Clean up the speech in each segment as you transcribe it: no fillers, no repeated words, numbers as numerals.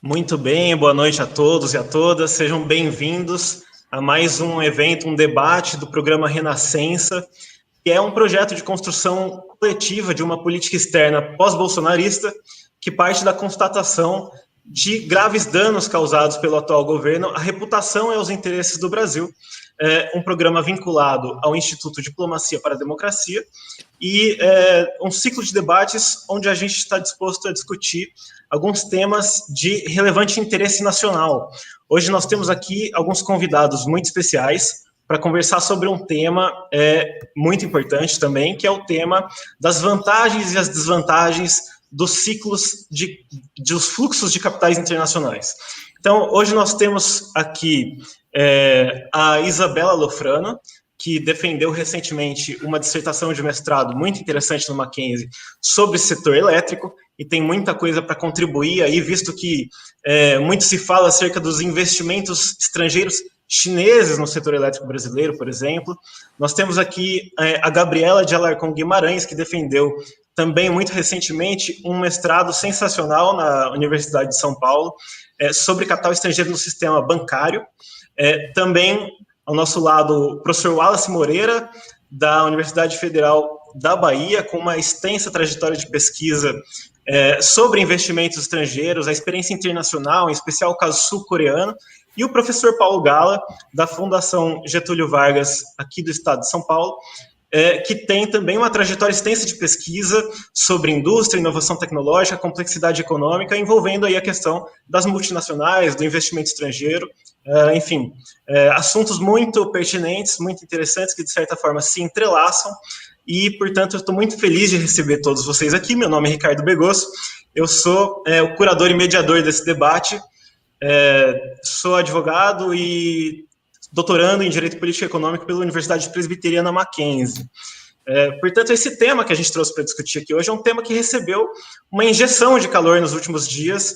Muito bem, boa noite a todos e a todas. Sejam bem-vindos a mais um evento, um debate do programa Renascença, que é um projeto de construção coletiva de uma política externa pós-bolsonarista que parte da constatação de graves danos causados pelo atual governo à reputação e aos interesses do Brasil. É um programa vinculado ao Instituto Diplomacia para a Democracia e um ciclo de debates onde a gente está disposto a discutir alguns temas de relevante interesse nacional. Hoje nós temos aqui alguns convidados muito especiais para conversar sobre um tema muito importante também, que é o tema das vantagens e as desvantagens dos ciclos dos fluxos de capitais internacionais. Então, hoje nós temos aqui a Isabela Lofrano, que defendeu recentemente uma dissertação de mestrado muito interessante no Mackenzie sobre setor elétrico, e tem muita coisa para contribuir aí, visto que muito se fala acerca dos investimentos estrangeiros chineses no setor elétrico brasileiro, por exemplo. Nós temos aqui a Gabriela de Alarcon Guimarães, que defendeu também muito recentemente um mestrado sensacional na Universidade de São Paulo sobre capital estrangeiro no sistema bancário. Também, ao nosso lado, o professor Wallace Moreira, da Universidade Federal da Bahia, com uma extensa trajetória de pesquisa sobre investimentos estrangeiros, a experiência internacional, em especial o caso sul-coreano, e o professor Paulo Gala, da Fundação Getúlio Vargas, aqui do estado de São Paulo, que tem também uma trajetória extensa de pesquisa sobre indústria, inovação tecnológica, complexidade econômica, envolvendo aí a questão das multinacionais, do investimento estrangeiro, enfim, assuntos muito pertinentes, muito interessantes, que de certa forma se entrelaçam, e, portanto, eu estou muito feliz de receber todos vocês aqui. Meu nome é Ricardo Begosso, eu sou o curador e mediador desse debate, sou advogado e doutorando em Direito Político e Econômico pela Universidade Presbiteriana Mackenzie. Portanto, esse tema que a gente trouxe para discutir aqui hoje é um tema que recebeu uma injeção de calor nos últimos dias,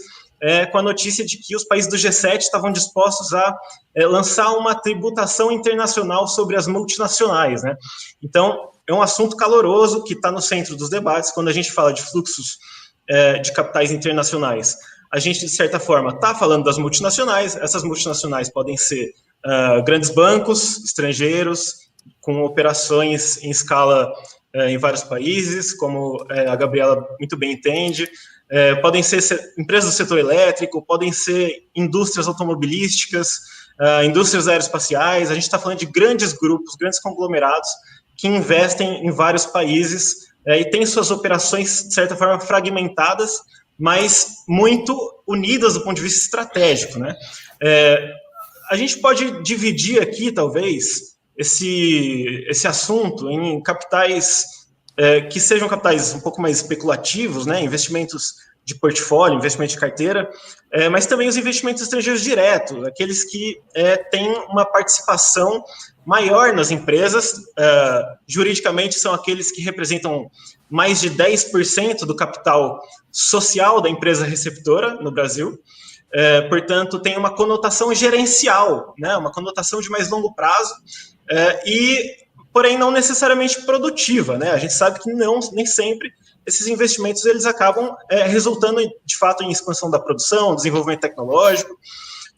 com a notícia de que os países do G7 estavam dispostos a lançar uma tributação internacional sobre as multinacionais, né? Então, é um assunto caloroso que está no centro dos debates quando a gente fala de fluxos de capitais internacionais. A gente, de certa forma, está falando das multinacionais. Essas multinacionais podem ser grandes bancos estrangeiros, com operações em escala em vários países, como a Gabriela muito bem entende. Podem ser empresas do setor elétrico, podem ser indústrias automobilísticas, indústrias aeroespaciais. A gente está falando de grandes grupos, grandes conglomerados que investem em vários países e têm suas operações, de certa forma, fragmentadas, mas muito unidas do ponto de vista estratégico, né? A gente pode dividir aqui, talvez, esse assunto em capitais que sejam capitais um pouco mais especulativos, né? Investimentos de portfólio, investimento de carteira, mas também os investimentos estrangeiros diretos, aqueles que têm uma participação maior nas empresas, juridicamente são aqueles que representam mais de 10% do capital social da empresa receptora no Brasil, portanto, tem uma conotação gerencial, né, uma conotação de mais longo prazo, porém não necessariamente produtiva, né? A gente sabe que nem sempre esses investimentos eles acabam resultando, de fato, em expansão da produção, desenvolvimento tecnológico.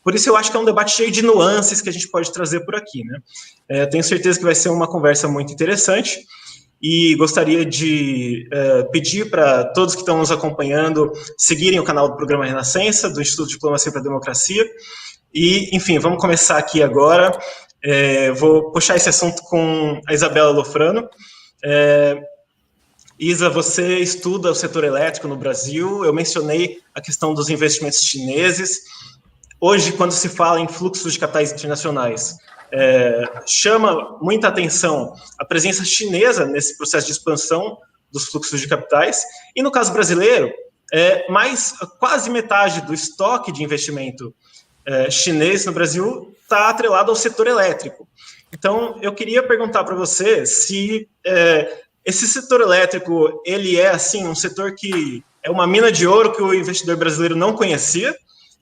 Por isso eu acho que é um debate cheio de nuances que a gente pode trazer por aqui, né? Tenho certeza que vai ser uma conversa muito interessante e gostaria de pedir para todos que estão nos acompanhando seguirem o canal do Programa Renascença, do Instituto Diplomacia para a Democracia. E, enfim, vamos começar aqui agora. Vou puxar esse assunto com a Isabela Lofrano. Isa, você estuda o setor elétrico no Brasil. Eu mencionei a questão dos investimentos chineses. Hoje, quando se fala em fluxos de capitais internacionais, chama muita atenção a presença chinesa nesse processo de expansão dos fluxos de capitais. E no caso brasileiro, quase metade do estoque de investimento chinês no Brasil está atrelado ao setor elétrico. Então, eu queria perguntar para você se esse setor elétrico ele é assim um setor que é uma mina de ouro que o investidor brasileiro não conhecia,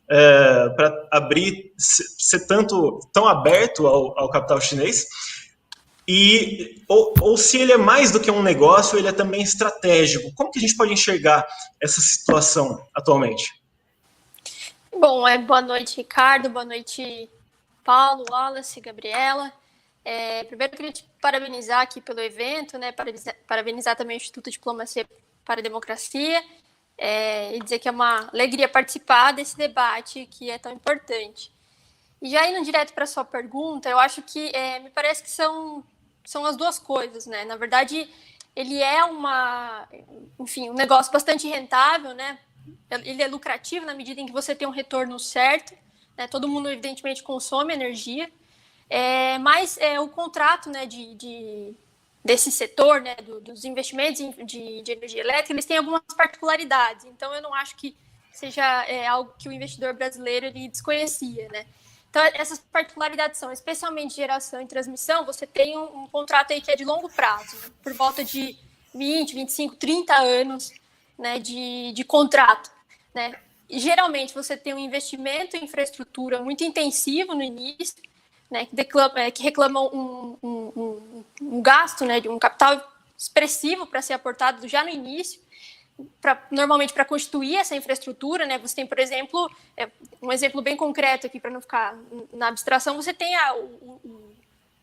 para ser tão aberto ao capital chinês, ou se ele é mais do que um negócio, ele é também estratégico. Como que a gente pode enxergar essa situação atualmente? Bom, boa noite, Ricardo, boa noite, Paulo, Wallace, Gabriela. Primeiro, eu queria te parabenizar aqui pelo evento, né? Parabenizar também o Instituto Diplomacia para a Democracia e dizer que é uma alegria participar desse debate que é tão importante. E já indo direto para a sua pergunta, eu acho que me parece que são as duas coisas, né? Na verdade, ele é um negócio bastante rentável, né? Ele é lucrativo na medida em que você tem um retorno certo, né? Todo mundo, evidentemente, consome energia, mas o contrato, né, desse setor, né, dos investimentos de energia elétrica, eles têm algumas particularidades. Então, eu não acho que seja algo que o investidor brasileiro ele desconhecia, né? Então, essas particularidades são, especialmente geração e transmissão, você tem um contrato aí que é de longo prazo, né, por volta de 20, 25, 30 anos, né, de contrato, né? E, geralmente, você tem um investimento em infraestrutura muito intensivo no início, né, que reclamam um gasto, né, de um capital expressivo para ser aportado já no início, normalmente para constituir essa infraestrutura, né? Você tem, por exemplo, um exemplo bem concreto aqui para não ficar na abstração, você tem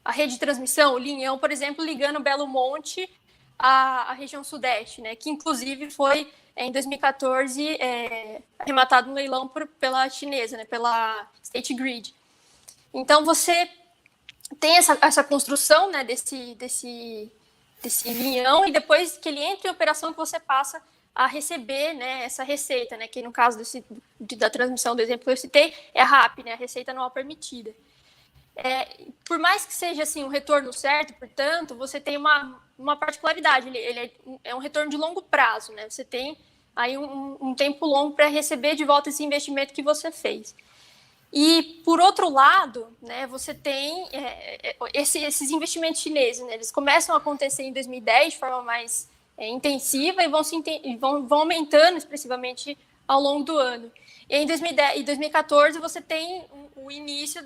a rede de transmissão, o linhão, por exemplo, ligando Belo Monte à região sudeste, né? Que inclusive foi em 2014 arrematado no leilão pela chinesa, né? Pela State Grid. Então você tem essa construção, né? Desse linhão, e depois que ele entra em operação, que você passa a receber, né, essa receita, né, que no caso da transmissão do exemplo que eu citei, é a RAP, né, a receita anual permitida. Por mais que seja assim um retorno certo, portanto, você tem uma particularidade, ele é um retorno de longo prazo, né, você tem aí um tempo longo para receber de volta esse investimento que você fez. E, por outro lado, né, você tem esses investimentos chineses, né, eles começam a acontecer em 2010 de forma mais intensiva e vão aumentando expressivamente ao longo do ano. E em 2014 você tem o início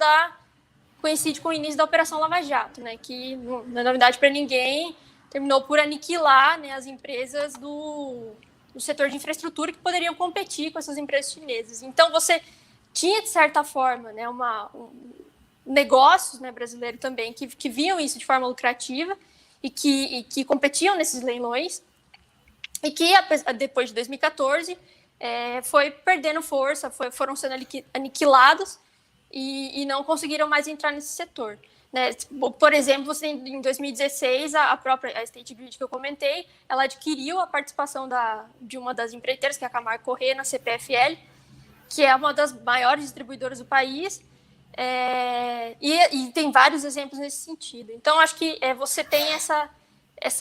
coincide com o início da Operação Lava Jato, né, que não é novidade para ninguém, terminou por aniquilar, né, as empresas do setor de infraestrutura que poderiam competir com essas empresas chinesas. Então, você tinha, de certa forma, né, negócios, né, brasileiros também que viam isso de forma lucrativa e que competiam nesses leilões, e que, depois de 2014, foi perdendo força, foram sendo aniquilados e não conseguiram mais entrar nesse setor. Né? Por exemplo, você, em 2016, a própria State Grid que eu comentei, ela adquiriu a participação de uma das empreiteiras, que é a Camargo Corrêa, na CPFL, que é uma das maiores distribuidoras do país, e tem vários exemplos nesse sentido. Então, acho que você tem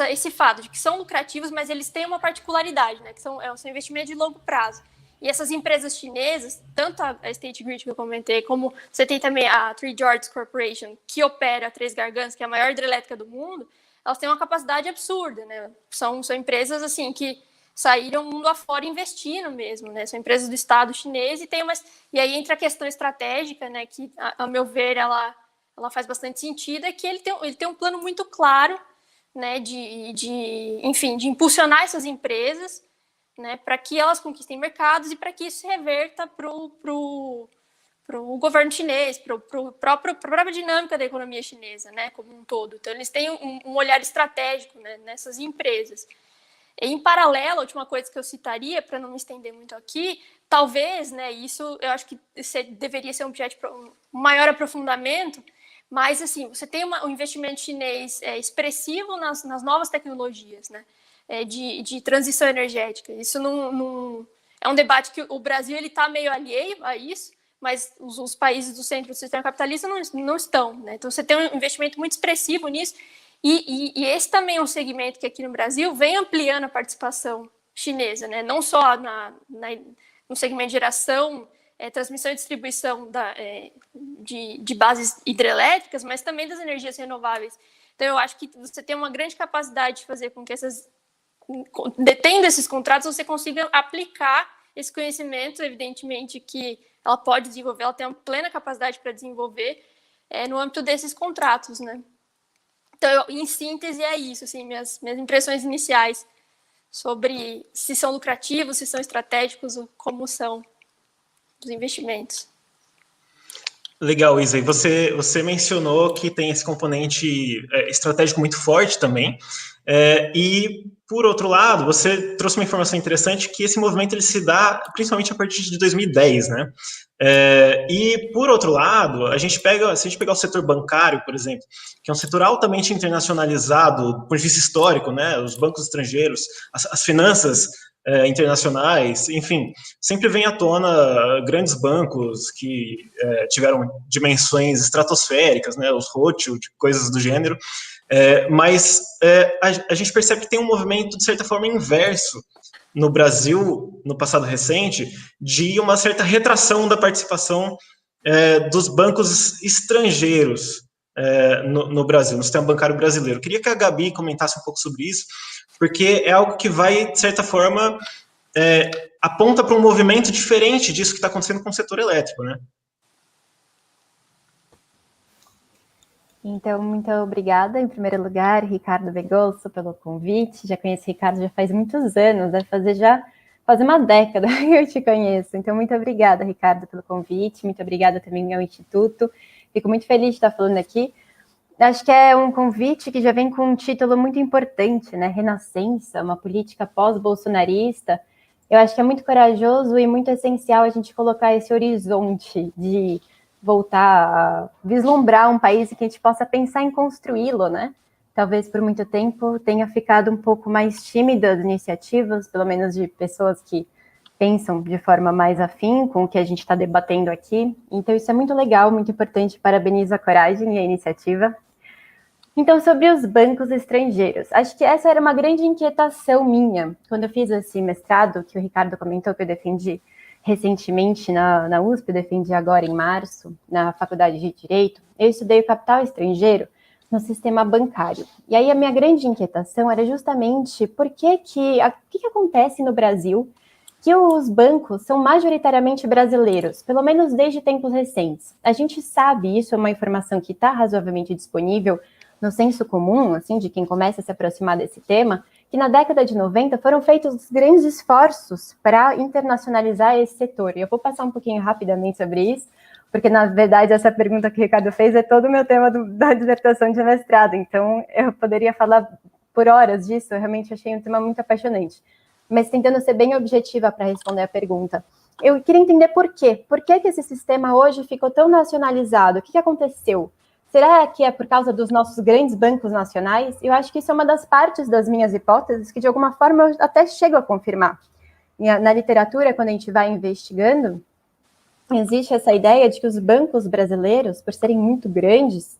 esse fato de que são lucrativos, mas eles têm uma particularidade, né, que são investimentos de longo prazo. E essas empresas chinesas, tanto a State Grid que eu comentei, como você tem também a Three Gorges Corporation, que opera a Três Gargantas, que é a maior hidrelétrica do mundo, elas têm uma capacidade absurda, né? São empresas assim que saíram mundo afora investindo mesmo, né? São empresas do Estado chinês e aí entra a questão estratégica, né? Que, a meu ver, ela faz bastante sentido, é que ele tem um plano muito claro, né? Enfim, de impulsionar essas empresas, né? Para que elas conquistem mercados e para que isso se reverta para o governo chinês, para a própria dinâmica da economia chinesa, né? Como um todo. Então, eles têm um olhar estratégico, né, nessas empresas. Em paralelo, a última coisa que eu citaria, para não me estender muito aqui, talvez, né, isso eu acho que deveria ser um objeto de um maior aprofundamento, mas assim, você tem um investimento chinês expressivo nas novas tecnologias, né, de transição energética. Isso não é um debate que o Brasil está meio alheio a isso, mas os países do centro do sistema capitalista não estão. Né? Então, você tem um investimento muito expressivo nisso, e esse também é um segmento que aqui no Brasil vem ampliando a participação chinesa, né? Não só no segmento de geração, transmissão e distribuição de bases hidrelétricas, mas também das energias renováveis. Então, eu acho que você tem uma grande capacidade de fazer com que detendo esses contratos, você consiga aplicar esse conhecimento, evidentemente, que ela pode desenvolver, ela tem uma plena capacidade para desenvolver no âmbito desses contratos, né? Então, em síntese, é isso, assim, minhas impressões iniciais sobre se são lucrativos, se são estratégicos, como são. os investimentos. Legal, Isa. E você mencionou que tem esse componente estratégico muito forte também. E, por outro lado, você trouxe uma informação interessante que esse movimento ele se dá principalmente a partir de 2010, né? E, por outro lado, se a gente pegar o setor bancário, por exemplo, que é um setor altamente internacionalizado do ponto de vista histórico, né? Os bancos estrangeiros, as finanças internacionais, enfim, sempre vem à tona grandes bancos que tiveram dimensões estratosféricas, né? Os Rothschild, coisas do gênero. Mas a gente percebe que tem um movimento, de certa forma, inverso no Brasil, no passado recente, de uma certa retração da participação dos bancos estrangeiros no Brasil, no sistema bancário brasileiro. Eu queria que a Gabi comentasse um pouco sobre isso, porque é algo que vai, de certa forma, aponta para um movimento diferente disso que está acontecendo com o setor elétrico, né? Então, muito obrigada, em primeiro lugar, Ricardo Begosso, pelo convite. Já conheço o Ricardo já faz muitos anos, deve fazer uma década que eu te conheço. Então, muito obrigada, Ricardo, pelo convite. Muito obrigada também ao Instituto. Fico muito feliz de estar falando aqui. Acho que é um convite que já vem com um título muito importante, né? Renascença, uma política pós-bolsonarista. Eu acho que é muito corajoso e muito essencial a gente colocar esse horizonte de voltar a vislumbrar um país que a gente possa pensar em construí-lo, né? Talvez por muito tempo tenha ficado um pouco mais tímida as iniciativas, pelo menos de pessoas que pensam de forma mais afim com o que a gente está debatendo aqui. Então isso é muito legal, muito importante, parabenizo a coragem e a iniciativa. Então, sobre os bancos estrangeiros, acho que essa era uma grande inquietação minha, quando eu fiz esse mestrado, que o Ricardo comentou que eu defendi recentemente na USP, eu defendi agora em março, na Faculdade de Direito, eu estudei o capital estrangeiro no sistema bancário. E aí a minha grande inquietação era justamente o que acontece no Brasil que os bancos são majoritariamente brasileiros, pelo menos desde tempos recentes. A gente sabe, isso é uma informação que está razoavelmente disponível no senso comum, assim, de quem começa a se aproximar desse tema, que na década de 90 foram feitos grandes esforços para internacionalizar esse setor. E eu vou passar um pouquinho rapidamente sobre isso, porque, na verdade, essa pergunta que o Ricardo fez é todo o meu tema da dissertação de mestrado, então eu poderia falar por horas disso, eu realmente achei um tema muito apaixonante. Mas tentando ser bem objetiva para responder a pergunta. Eu queria entender por quê. Por que esse sistema hoje ficou tão nacionalizado? O que aconteceu? Será que é por causa dos nossos grandes bancos nacionais? Eu acho que isso é uma das partes das minhas hipóteses que, de alguma forma, eu até chego a confirmar. Na literatura, quando a gente vai investigando, existe essa ideia de que os bancos brasileiros, por serem muito grandes,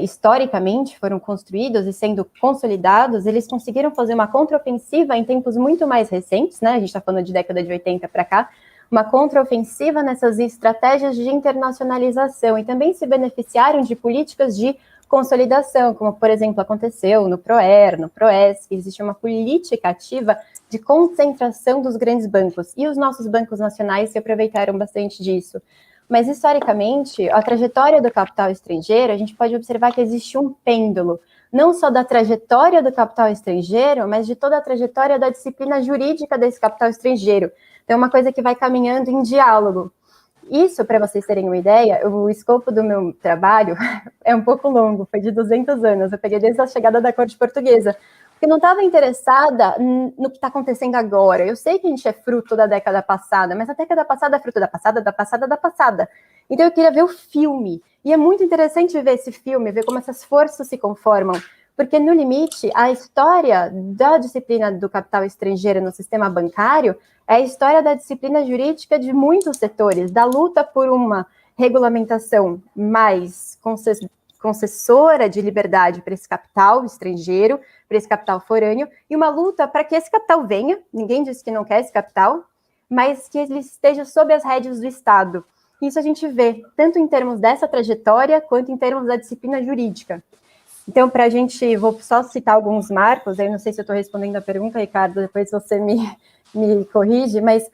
historicamente foram construídos e sendo consolidados, eles conseguiram fazer uma contraofensiva em tempos muito mais recentes, né? A gente está falando de década de 80 para cá, uma contraofensiva nessas estratégias de internacionalização e também se beneficiaram de políticas de consolidação, como, por exemplo, aconteceu no PROER, no PROESC, existe uma política ativa de concentração dos grandes bancos, e os nossos bancos nacionais se aproveitaram bastante disso. Mas, historicamente, a trajetória do capital estrangeiro, a gente pode observar que existe um pêndulo, não só da trajetória do capital estrangeiro, mas de toda a trajetória da disciplina jurídica desse capital estrangeiro. Então, é uma coisa que vai caminhando em diálogo. Isso, para vocês terem uma ideia, o escopo do meu trabalho é um pouco longo, foi de 200 anos, eu peguei desde a chegada da corte portuguesa, porque não estava interessada no que está acontecendo agora. Eu sei que a gente é fruto da década passada, mas a década passada é fruto da passada, da passada, da passada. Então eu queria ver o filme, e é muito interessante ver esse filme, ver como essas forças se conformam, porque no limite, a história da disciplina do capital estrangeiro no sistema bancário é a história da disciplina jurídica de muitos setores, da luta por uma regulamentação mais concessora de liberdade para esse capital estrangeiro, para esse capital forâneo, e uma luta para que esse capital venha, ninguém disse que não quer esse capital, mas que ele esteja sob as rédeas do Estado. Isso a gente vê, tanto em termos dessa trajetória, quanto em termos da disciplina jurídica. Então, para a gente, vou só citar alguns marcos, aí não sei se eu estou respondendo a pergunta, Ricardo, depois você me corrige, mas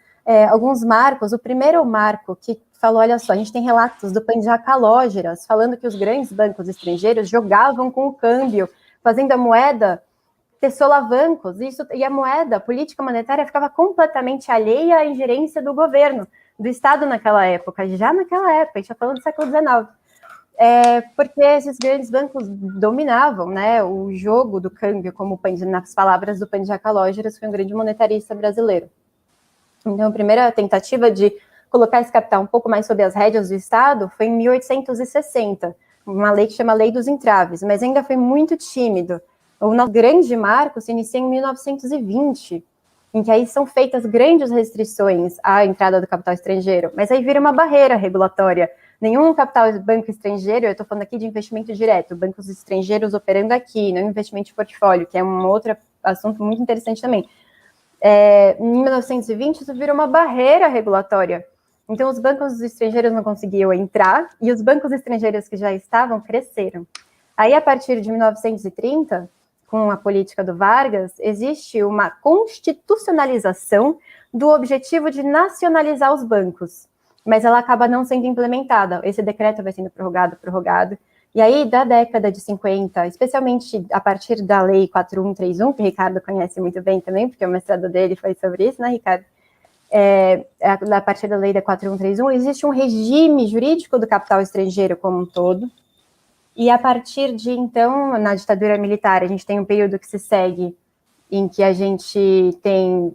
alguns marcos. O primeiro marco que falou, olha só, a gente tem relatos do Pandya Calógeras falando que os grandes bancos estrangeiros jogavam com o câmbio, fazendo a moeda ter solavancos, e a moeda, a política monetária, ficava completamente alheia à ingerência do governo. do Estado naquela época, já naquela época, a gente está falando do século XIX. Porque esses grandes bancos dominavam, né, o jogo do câmbio, como nas palavras do Pandya Calógeras, que foi um grande monetarista brasileiro. Então, a primeira tentativa de colocar esse capital um pouco mais sob as rédeas do Estado foi em 1860, uma lei que chama Lei dos Entraves, mas ainda foi muito tímido. O nosso grande marco se inicia em 1920, em que aí são feitas grandes restrições à entrada do capital estrangeiro, mas aí vira uma barreira regulatória. Nenhum banco estrangeiro, eu estou falando aqui de investimento direto, bancos estrangeiros operando aqui, não investimento de portfólio, que é um outro assunto muito interessante também. Em 1920, isso virou uma barreira regulatória. Então, os bancos estrangeiros não conseguiam entrar e os bancos estrangeiros que já estavam cresceram. Aí, a partir de 1930, com a política do Vargas, existe uma constitucionalização do objetivo de nacionalizar os bancos, mas ela acaba não sendo implementada. Esse decreto vai sendo prorrogado. E aí, da década de 50, especialmente a partir da Lei 4131, que o Ricardo conhece muito bem também, porque o mestrado dele foi sobre isso, né, Ricardo? A partir da Lei da 4131, existe um regime jurídico do capital estrangeiro como um todo. E a partir de, então, na ditadura militar, a gente tem um período que se segue em que a gente tem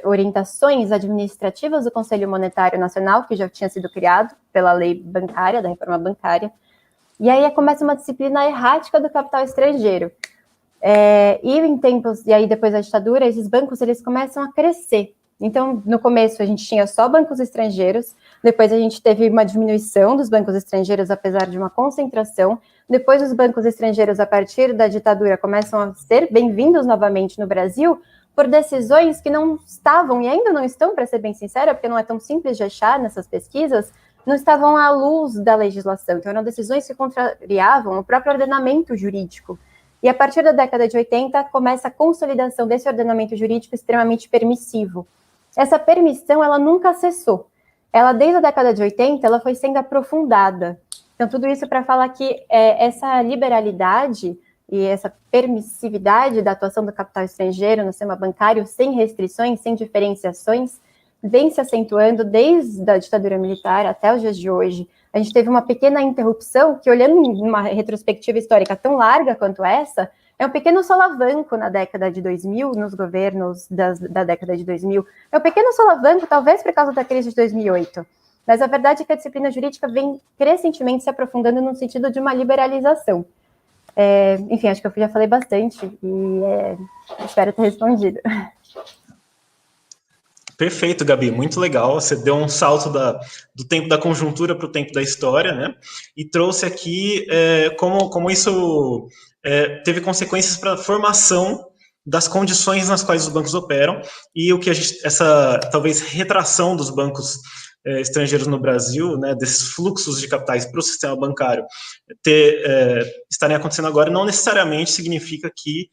orientações administrativas do Conselho Monetário Nacional, que já tinha sido criado pela lei bancária, da reforma bancária, e aí começa uma disciplina errática do capital estrangeiro. E aí depois da ditadura, esses bancos eles começam a crescer. Então, no começo, a gente tinha só bancos estrangeiros, depois a gente teve uma diminuição dos bancos estrangeiros, apesar de uma concentração. Depois, os bancos estrangeiros, a partir da ditadura, começam a ser bem-vindos novamente no Brasil por decisões que não estavam, e ainda não estão, para ser bem sincera, porque não é tão simples de achar nessas pesquisas, não estavam à luz da legislação. Então, eram decisões que contrariavam o próprio ordenamento jurídico. E a partir da década de 80, começa a consolidação desse ordenamento jurídico extremamente permissivo. Essa permissão, ela nunca cessou. Ela, desde a década de 80, ela foi sendo aprofundada. Então, tudo isso para falar que essa liberalidade e essa permissividade da atuação do capital estrangeiro no sistema bancário, sem restrições, sem diferenciações, vem se acentuando desde a ditadura militar até os dias de hoje. A gente teve uma pequena interrupção, que olhando em uma retrospectiva histórica tão larga quanto essa, é um pequeno solavanco na década de 2000, nos governos da década de 2000. É um pequeno solavanco, talvez por causa da crise de 2008. Mas a verdade é que a disciplina jurídica vem crescentemente se aprofundando no sentido de uma liberalização. Enfim, acho que eu já falei bastante e espero ter respondido. Perfeito, Gabi, muito legal. Você deu um salto do tempo da conjuntura para o tempo da história, né? E trouxe aqui como isso teve consequências para a formação das condições nas quais os bancos operam e o que essa talvez retração dos bancos estrangeiros no Brasil, né, desses fluxos de capitais para o sistema bancário estarem acontecendo agora, não necessariamente significa que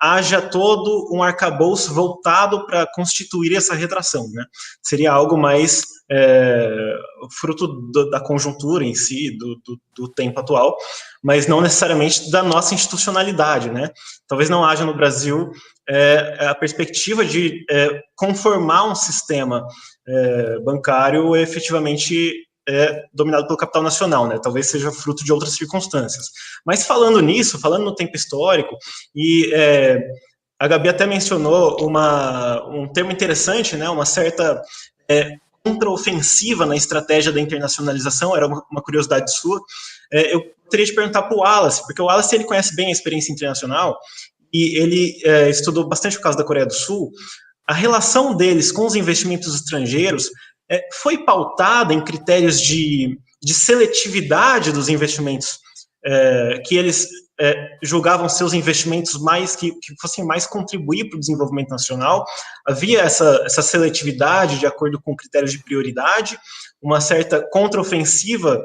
haja todo um arcabouço voltado para constituir essa retração, né? Seria algo mais fruto da conjuntura em si, do tempo atual, mas não necessariamente da nossa institucionalidade, né? Talvez não haja no Brasil a perspectiva de conformar um sistema bancário efetivamente dominado pelo capital nacional, né? Talvez seja fruto de outras circunstâncias. Mas falando nisso, falando no tempo histórico, e a Gabi até mencionou um termo interessante, né? Uma certa contraofensiva na estratégia da internacionalização, era uma curiosidade sua. Eu teria de perguntar para o Wallace, porque o Wallace ele conhece bem a experiência internacional, e ele estudou bastante o caso da Coreia do Sul. A relação deles com os investimentos estrangeiros foi pautada em critérios de seletividade dos investimentos, que eles julgavam seus investimentos que fossem mais contribuir para o desenvolvimento nacional. Havia essa seletividade de acordo com critérios de prioridade, uma certa contraofensiva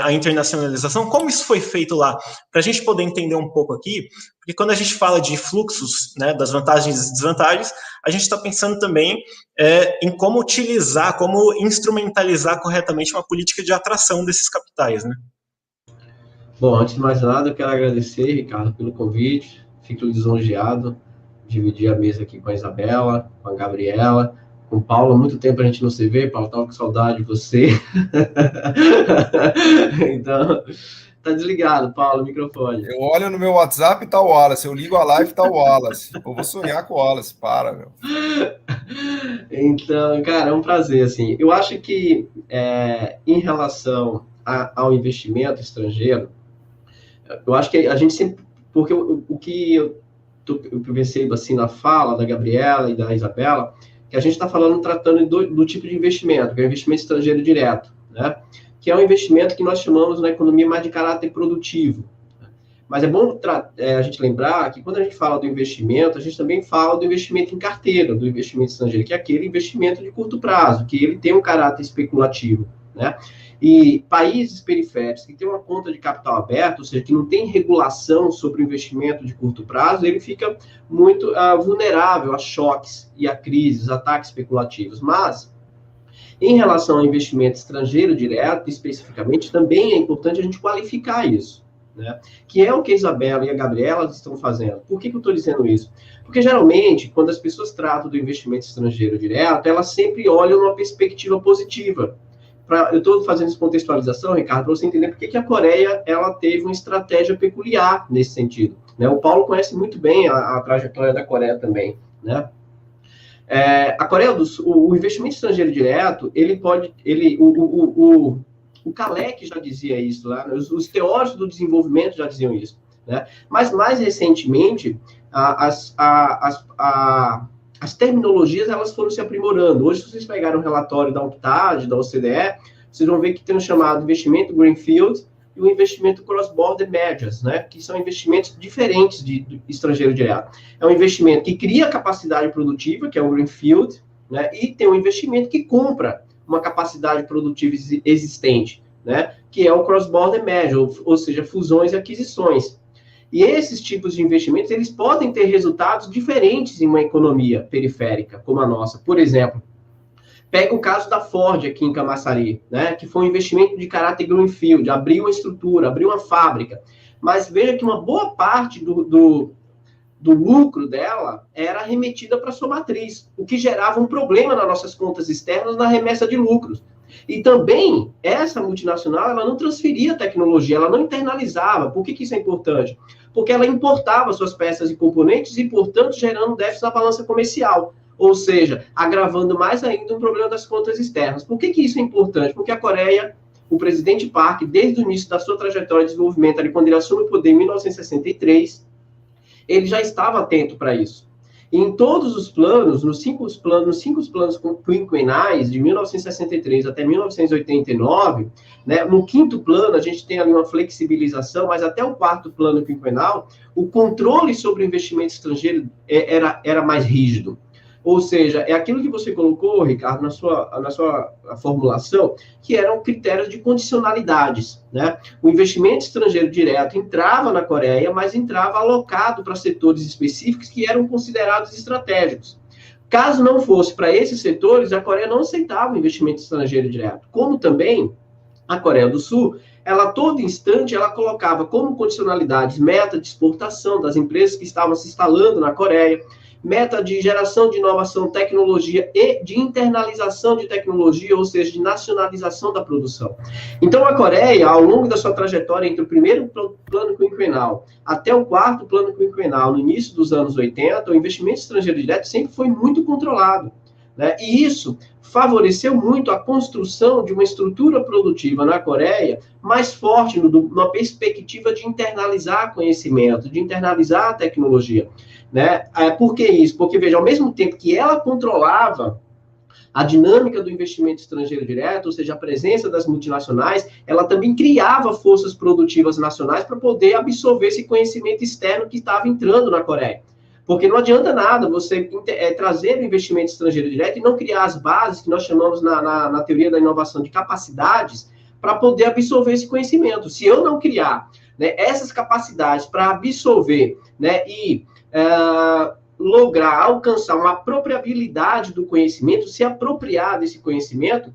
à internacionalização. Como isso foi feito lá? Para a gente poder entender um pouco aqui, porque quando a gente fala de fluxos, né, das vantagens e desvantagens, a gente está pensando também em como utilizar, como instrumentalizar corretamente uma política de atração desses capitais, né? Bom, antes de mais nada, eu quero agradecer, Ricardo, pelo convite. Fico lisonjeado de dividir a mesa aqui com a Isabela, com a Gabriela, com o Paulo. Há muito tempo a gente não se vê, Paulo, estava com saudade de você. Então, tá desligado, Paulo, o microfone. Eu olho no meu WhatsApp e tá o Wallace, eu ligo a live e tá o Wallace. Eu vou sonhar com o Wallace, para, meu. Então, cara, é um prazer, assim. Eu acho que em relação ao investimento estrangeiro, eu acho que a gente sempre... Porque o que eu percebo, assim, na fala da Gabriela e da Isabela, que a gente está tratando do tipo de investimento, que é o investimento estrangeiro direto, né? Que é um investimento que nós chamamos na economia mais de caráter produtivo. Mas é bom a gente lembrar que quando a gente fala do investimento, a gente também fala do investimento em carteira, do investimento estrangeiro, que é aquele investimento de curto prazo, que ele tem um caráter especulativo, né? E países periféricos que têm uma conta de capital aberta, ou seja, que não tem regulação sobre o investimento de curto prazo, ele fica muito vulnerável a choques e a crises, ataques especulativos. Mas, em relação ao investimento estrangeiro direto, especificamente, também é importante a gente qualificar isso, né? Que é o que a Isabela e a Gabriela estão fazendo. Por que eu estou dizendo isso? Porque, geralmente, quando as pessoas tratam do investimento estrangeiro direto, elas sempre olham numa perspectiva positiva. Eu estou fazendo essa contextualização, Ricardo, para você entender por que a Coreia ela teve uma estratégia peculiar nesse sentido, né? O Paulo conhece muito bem a trajetória da Coreia também, né? A Coreia do Sul, o investimento estrangeiro direto, o Kalec já dizia isso lá, né? Os teóricos do desenvolvimento já diziam isso, né? Mas mais recentemente as terminologias elas foram se aprimorando. Hoje, se vocês pegarem um relatório da UNCTAD, da OCDE, vocês vão ver que tem um chamado investimento Greenfield e o investimento Cross-Border Mergers, né? Que são investimentos diferentes de estrangeiro direto. É um investimento que cria capacidade produtiva, que é o Greenfield, né? E tem um investimento que compra uma capacidade produtiva existente, né? Que é o Cross-Border Merger, ou seja, fusões e aquisições. E esses tipos de investimentos, eles podem ter resultados diferentes em uma economia periférica, como a nossa. Por exemplo, pega o caso da Ford aqui em Camaçari, né, que foi um investimento de caráter greenfield, abriu uma estrutura, abriu uma fábrica. Mas veja que uma boa parte do lucro dela era remetida para sua matriz, o que gerava um problema nas nossas contas externas na remessa de lucros. E também, essa multinacional, ela não transferia tecnologia, ela não internalizava. Por que isso é importante? Porque ela importava suas peças e componentes e, portanto, gerando déficit na balança comercial. Ou seja, agravando mais ainda um problema das contas externas. Por que isso é importante? Porque a Coreia, o presidente Park, desde o início da sua trajetória de desenvolvimento, ali, quando ele assume o poder em 1963, ele já estava atento para isso. E em todos os planos, nos cinco planos quinquenais, de 1963 até 1989, né, no quinto plano, a gente tem ali uma flexibilização, mas até o quarto plano quinquenal, o controle sobre o investimento estrangeiro era mais rígido. Ou seja, é aquilo que você colocou, Ricardo, na sua formulação, que eram critérios de condicionalidades, né? O investimento estrangeiro direto entrava na Coreia, mas entrava alocado para setores específicos que eram considerados estratégicos. Caso não fosse para esses setores, a Coreia não aceitava o investimento estrangeiro direto. Como também a Coreia do Sul, ela a todo instante, ela colocava como condicionalidades meta de exportação das empresas que estavam se instalando na Coreia, meta de geração de inovação, tecnologia e de internalização de tecnologia, ou seja, de nacionalização da produção. Então, a Coreia, ao longo da sua trajetória entre o primeiro plano quinquenal até o quarto plano quinquenal, no início dos anos 80, o investimento estrangeiro direto sempre foi muito controlado, né? E isso favoreceu muito a construção de uma estrutura produtiva na Coreia mais forte, numa perspectiva de internalizar conhecimento, de internalizar a tecnologia, né? Por que isso? Porque, veja, ao mesmo tempo que ela controlava a dinâmica do investimento estrangeiro direto, ou seja, a presença das multinacionais, ela também criava forças produtivas nacionais para poder absorver esse conhecimento externo que estava entrando na Coreia. Porque não adianta nada você trazer o investimento estrangeiro direto e não criar as bases que nós chamamos na teoria da inovação de capacidades para poder absorver esse conhecimento. Se eu não criar, né, essas capacidades para absorver, né, e lograr alcançar uma apropriabilidade do conhecimento, se apropriar desse conhecimento,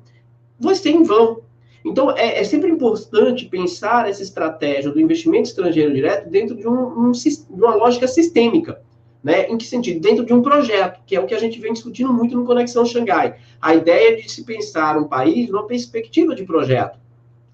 vai ser em vão. Então, é sempre importante pensar essa estratégia do investimento estrangeiro direto dentro de uma lógica sistêmica, né? Em que sentido? Dentro de um projeto, que é o que a gente vem discutindo muito no Conexão Xangai. A ideia de se pensar um país numa perspectiva de projeto,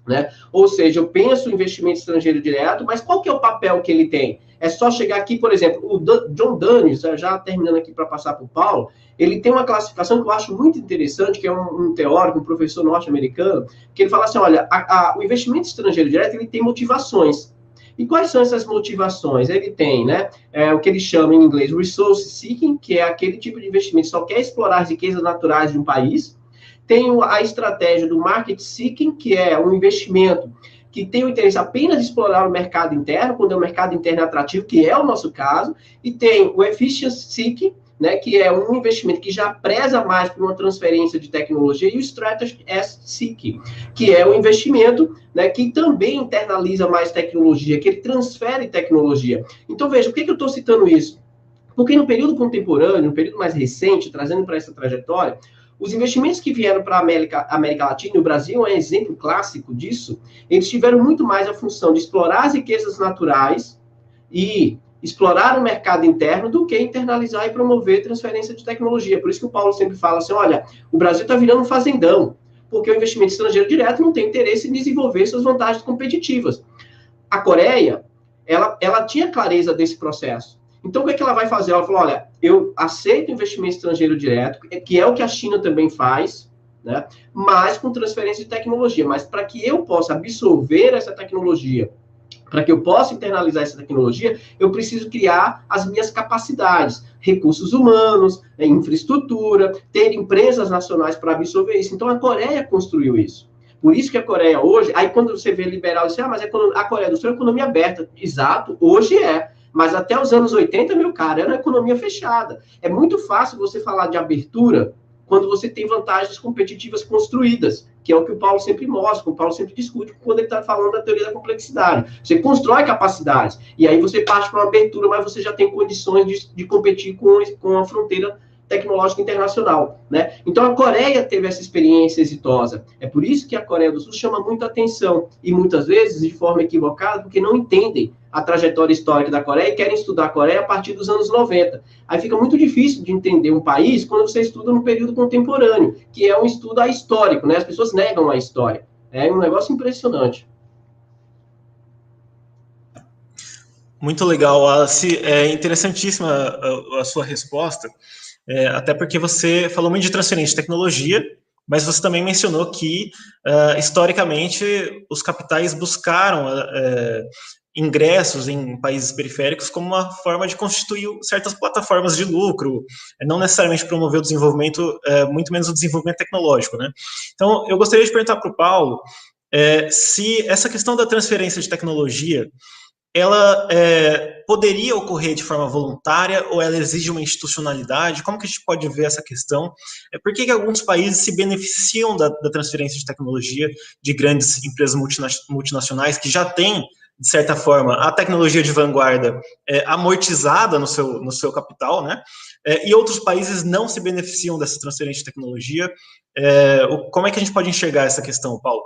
né? Ou seja, eu penso em investimento estrangeiro direto, mas qual que é o papel que ele tem? É só chegar aqui, por exemplo, o John Daniels, já terminando aqui para passar para o Paulo, ele tem uma classificação que eu acho muito interessante, que é um teórico, um professor norte-americano, que ele fala assim, olha, o investimento estrangeiro direto, ele tem motivações. E quais são essas motivações? Ele tem, né, o que ele chama em inglês resource seeking, que é aquele tipo de investimento que só quer explorar as riquezas naturais de um país. Tem a estratégia do market seeking, que é um investimento que tem o interesse apenas de explorar o mercado interno, quando é o mercado interno atrativo, que é o nosso caso. E tem o efficiency seeking, né, que é um investimento que já preza mais por uma transferência de tecnologia, e o strategy seeking, que é um investimento, né, que também internaliza mais tecnologia, que ele transfere tecnologia. Então, veja, por que eu estou citando isso? Porque no período contemporâneo, no período mais recente, trazendo para essa trajetória, os investimentos que vieram para a América Latina, e o Brasil é um exemplo clássico disso, eles tiveram muito mais a função de explorar as riquezas naturais e explorar o mercado interno do que internalizar e promover transferência de tecnologia. Por isso que o Paulo sempre fala assim, olha, o Brasil está virando um fazendão, porque o investimento estrangeiro direto não tem interesse em desenvolver suas vantagens competitivas. A Coreia, ela tinha clareza desse processo. Então, o que é que ela vai fazer? Ela falou, olha, eu aceito investimento estrangeiro direto, que é o que a China também faz, né? Mas com transferência de tecnologia. Mas para que eu possa absorver essa tecnologia, para que eu possa internalizar essa tecnologia, eu preciso criar as minhas capacidades, recursos humanos, infraestrutura, ter empresas nacionais para absorver isso. Então, a Coreia construiu isso. Por isso que a Coreia hoje, aí quando você vê liberal, você mas a Coreia do Sul é economia aberta. Exato, hoje é. Mas até os anos 80, meu cara, era uma economia fechada. É muito fácil você falar de abertura quando você tem vantagens competitivas construídas, que é o que o Paulo sempre mostra, que o Paulo sempre discute quando ele está falando da teoria da complexidade. Você constrói capacidades, e aí você parte para uma abertura, mas você já tem condições de competir com a fronteira tecnológica internacional, né? Então, a Coreia teve essa experiência exitosa. É por isso que a Coreia do Sul chama muita atenção, e muitas vezes de forma equivocada, porque não entendem a trajetória histórica da Coreia e querem estudar a Coreia a partir dos anos 90. Aí fica muito difícil de entender um país quando você estuda no período contemporâneo, que é um estudo histórico, né? As pessoas negam a história. É um negócio impressionante. Muito legal, Wallace. É interessantíssima a sua resposta, até porque você falou muito de transferência de tecnologia, mas você também mencionou que, historicamente, os capitais buscaram ingressos em países periféricos como uma forma de constituir certas plataformas de lucro, não necessariamente promover o desenvolvimento, muito menos o desenvolvimento tecnológico, né? Então, eu gostaria de perguntar para o Paulo se essa questão da transferência de tecnologia ela poderia ocorrer de forma voluntária ou ela exige uma institucionalidade? Como que a gente pode ver essa questão? Por que alguns países se beneficiam da transferência de tecnologia de grandes empresas multinacionais que já têm, de certa forma, a tecnologia de vanguarda amortizada no seu capital, né? E outros países não se beneficiam dessa transferência de tecnologia? Como é que a gente pode enxergar essa questão, Paulo?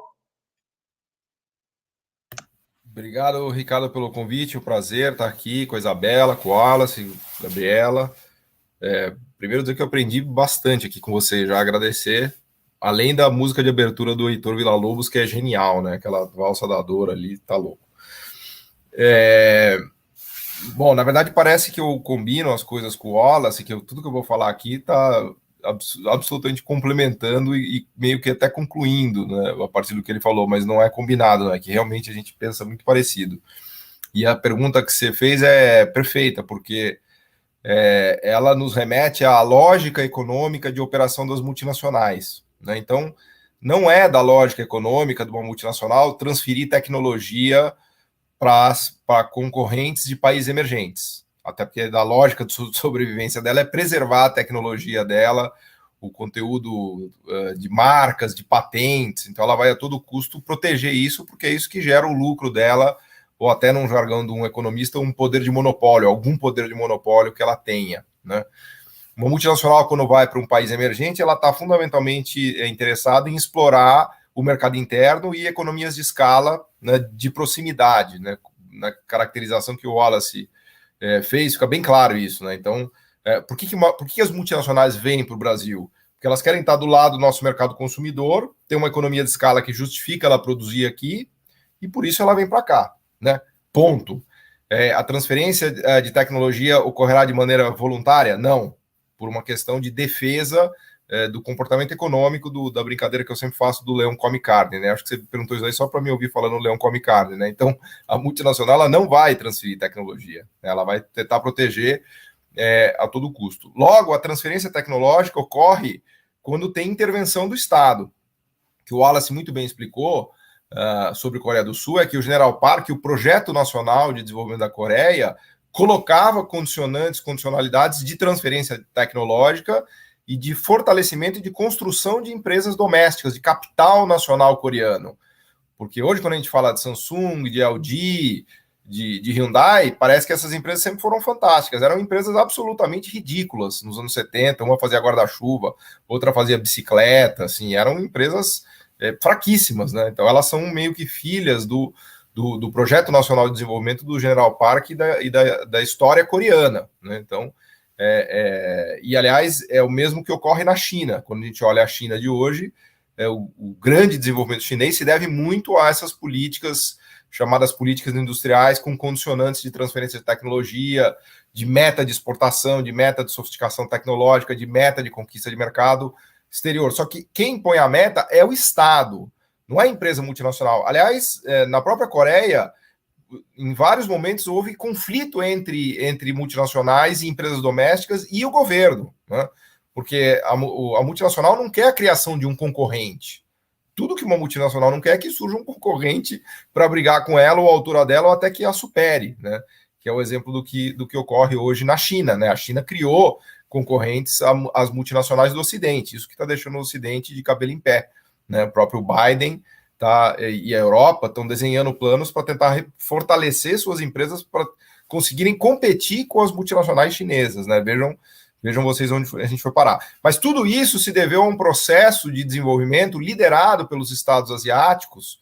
Obrigado, Ricardo, pelo convite. Um prazer estar aqui com a Isabela, com o Wallace, Gabriela. Primeiro dizer que eu aprendi bastante aqui com você, já agradecer. Além da música de abertura do Heitor Villa-Lobos, que é genial, né? Aquela valsa da dor ali, tá louco. Bom, na verdade parece que eu combino as coisas com o Wallace, que tudo que eu vou falar aqui está absolutamente complementando e meio que até concluindo, né, a partir do que ele falou, mas não é combinado, né, que realmente a gente pensa muito parecido. E a pergunta que você fez é perfeita, porque ela nos remete à lógica econômica de operação das multinacionais, né? Então, não é da lógica econômica de uma multinacional transferir tecnologia para concorrentes de países emergentes. Até porque da lógica de sobrevivência dela é preservar a tecnologia dela, o conteúdo de marcas, de patentes. Então ela vai a todo custo proteger isso, porque é isso que gera o lucro dela, ou até num jargão de um economista, um poder de monopólio, algum poder de monopólio que ela tenha, né? Uma multinacional, quando vai para um país emergente, ela está fundamentalmente interessada em explorar o mercado interno e economias de escala, né, de proximidade, né, na caracterização que o Wallace fez, fica bem claro isso, né? Então, por que as multinacionais vêm para o Brasil? Porque elas querem estar do lado do nosso mercado consumidor, tem uma economia de escala que justifica ela produzir aqui, e por isso ela vem para cá, né? Ponto. A transferência de tecnologia ocorrerá de maneira voluntária? Não. Por uma questão de defesa do comportamento econômico da brincadeira que eu sempre faço do leão come carne, né? Acho que você perguntou isso aí só para me ouvir falando leão come carne, né? Então, a multinacional ela não vai transferir tecnologia, né? Ela vai tentar proteger a todo custo. Logo, a transferência tecnológica ocorre quando tem intervenção do Estado, que o Wallace muito bem explicou sobre a Coreia do Sul, é que o General Park, o Projeto Nacional de Desenvolvimento da Coreia, colocava condicionalidades de transferência tecnológica e de fortalecimento e de construção de empresas domésticas, de capital nacional coreano. Porque hoje, quando a gente fala de Samsung, de LG, de Hyundai, parece que essas empresas sempre foram fantásticas. Eram empresas absolutamente ridículas nos anos 70. Uma fazia guarda-chuva, outra fazia bicicleta, assim, eram empresas fraquíssimas, né? Então, elas são meio que filhas do Projeto Nacional de Desenvolvimento do General Park e da história coreana, né? Então, e aliás, é o mesmo que ocorre na China. Quando a gente olha a China de hoje, o grande desenvolvimento chinês se deve muito a essas políticas, chamadas políticas industriais, com condicionantes de transferência de tecnologia, de meta de exportação, de meta de sofisticação tecnológica, de meta de conquista de mercado exterior. Só que quem põe a meta é o Estado, não é a empresa multinacional. Aliás, na própria Coreia, em vários momentos houve conflito entre multinacionais e empresas domésticas e o governo, né? Porque a multinacional não quer a criação de um concorrente. Tudo que uma multinacional não quer é que surja um concorrente para brigar com ela ou a altura dela ou até que a supere, né? Que é o exemplo do que ocorre hoje na China, né? A China criou concorrentes às multinacionais do Ocidente, isso que está deixando o Ocidente de cabelo em pé, né? O próprio Biden e a Europa estão desenhando planos para tentar fortalecer suas empresas para conseguirem competir com as multinacionais chinesas, né? Vejam vocês onde a gente foi parar. Mas tudo isso se deveu a um processo de desenvolvimento liderado pelos estados asiáticos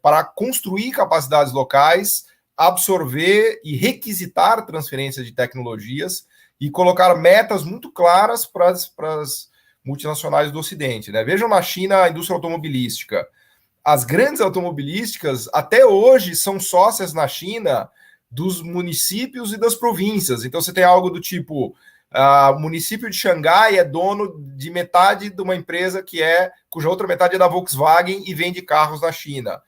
para construir capacidades locais, absorver e requisitar transferência de tecnologias e colocar metas muito claras para as multinacionais do Ocidente, né? Vejam na China a indústria automobilística. As grandes automobilísticas até hoje são sócias na China dos municípios e das províncias. Então você tem algo do tipo, o município de Xangai é dono de metade de uma empresa cuja outra metade é da Volkswagen e vende carros na China.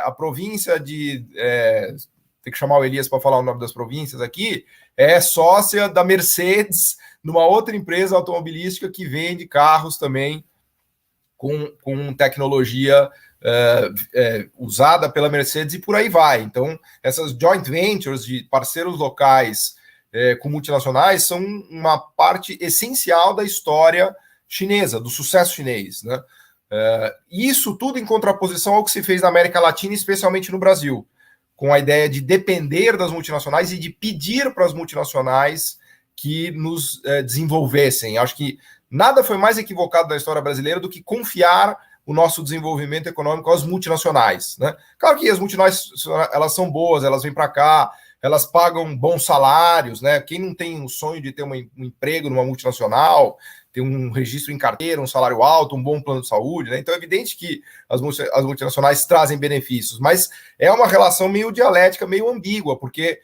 A província tem que chamar o Elias para falar o nome das províncias aqui, é sócia da Mercedes, numa outra empresa automobilística que vende carros também com tecnologia usada pela Mercedes e por aí vai. Então, essas joint ventures de parceiros locais com multinacionais são uma parte essencial da história chinesa, do sucesso chinês, né? Isso tudo em contraposição ao que se fez na América Latina, especialmente no Brasil, com a ideia de depender das multinacionais e de pedir para as multinacionais que nos desenvolvessem. Acho que nada foi mais equivocado da história brasileira do que confiar o nosso desenvolvimento econômico às multinacionais, né? Claro que as multinacionais, elas são boas, elas vêm para cá, elas pagam bons salários, né? Quem não tem o sonho de ter um emprego numa multinacional, ter um registro em carteira, um salário alto, um bom plano de saúde, né? Então é evidente que as multinacionais trazem benefícios, mas é uma relação meio dialética, meio ambígua, porque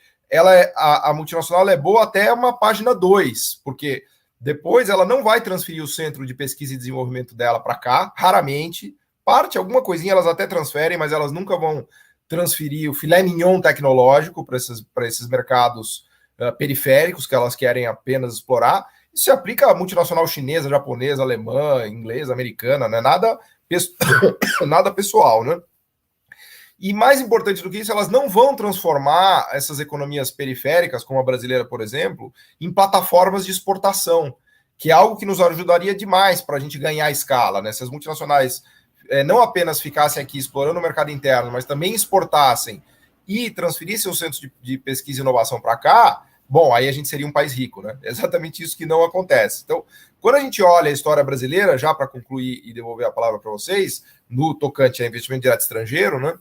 a multinacional é boa até uma página 2, porque depois ela não vai transferir o centro de pesquisa e desenvolvimento dela para cá, raramente. Alguma coisinha elas até transferem, mas elas nunca vão transferir o filé mignon tecnológico para esses mercados periféricos que elas querem apenas explorar. Isso se aplica à multinacional chinesa, japonesa, alemã, inglesa, americana, né? Nada pessoal, né? E mais importante do que isso, elas não vão transformar essas economias periféricas, como a brasileira, por exemplo, em plataformas de exportação, que é algo que nos ajudaria demais para a gente ganhar escala, né? Se as multinacionais não apenas ficassem aqui explorando o mercado interno, mas também exportassem e transferissem os centros de pesquisa e inovação para cá, bom, aí a gente seria um país rico, né? É exatamente isso que não acontece. Então, quando a gente olha a história brasileira, já para concluir e devolver a palavra para vocês, no tocante a investimento direto estrangeiro, né?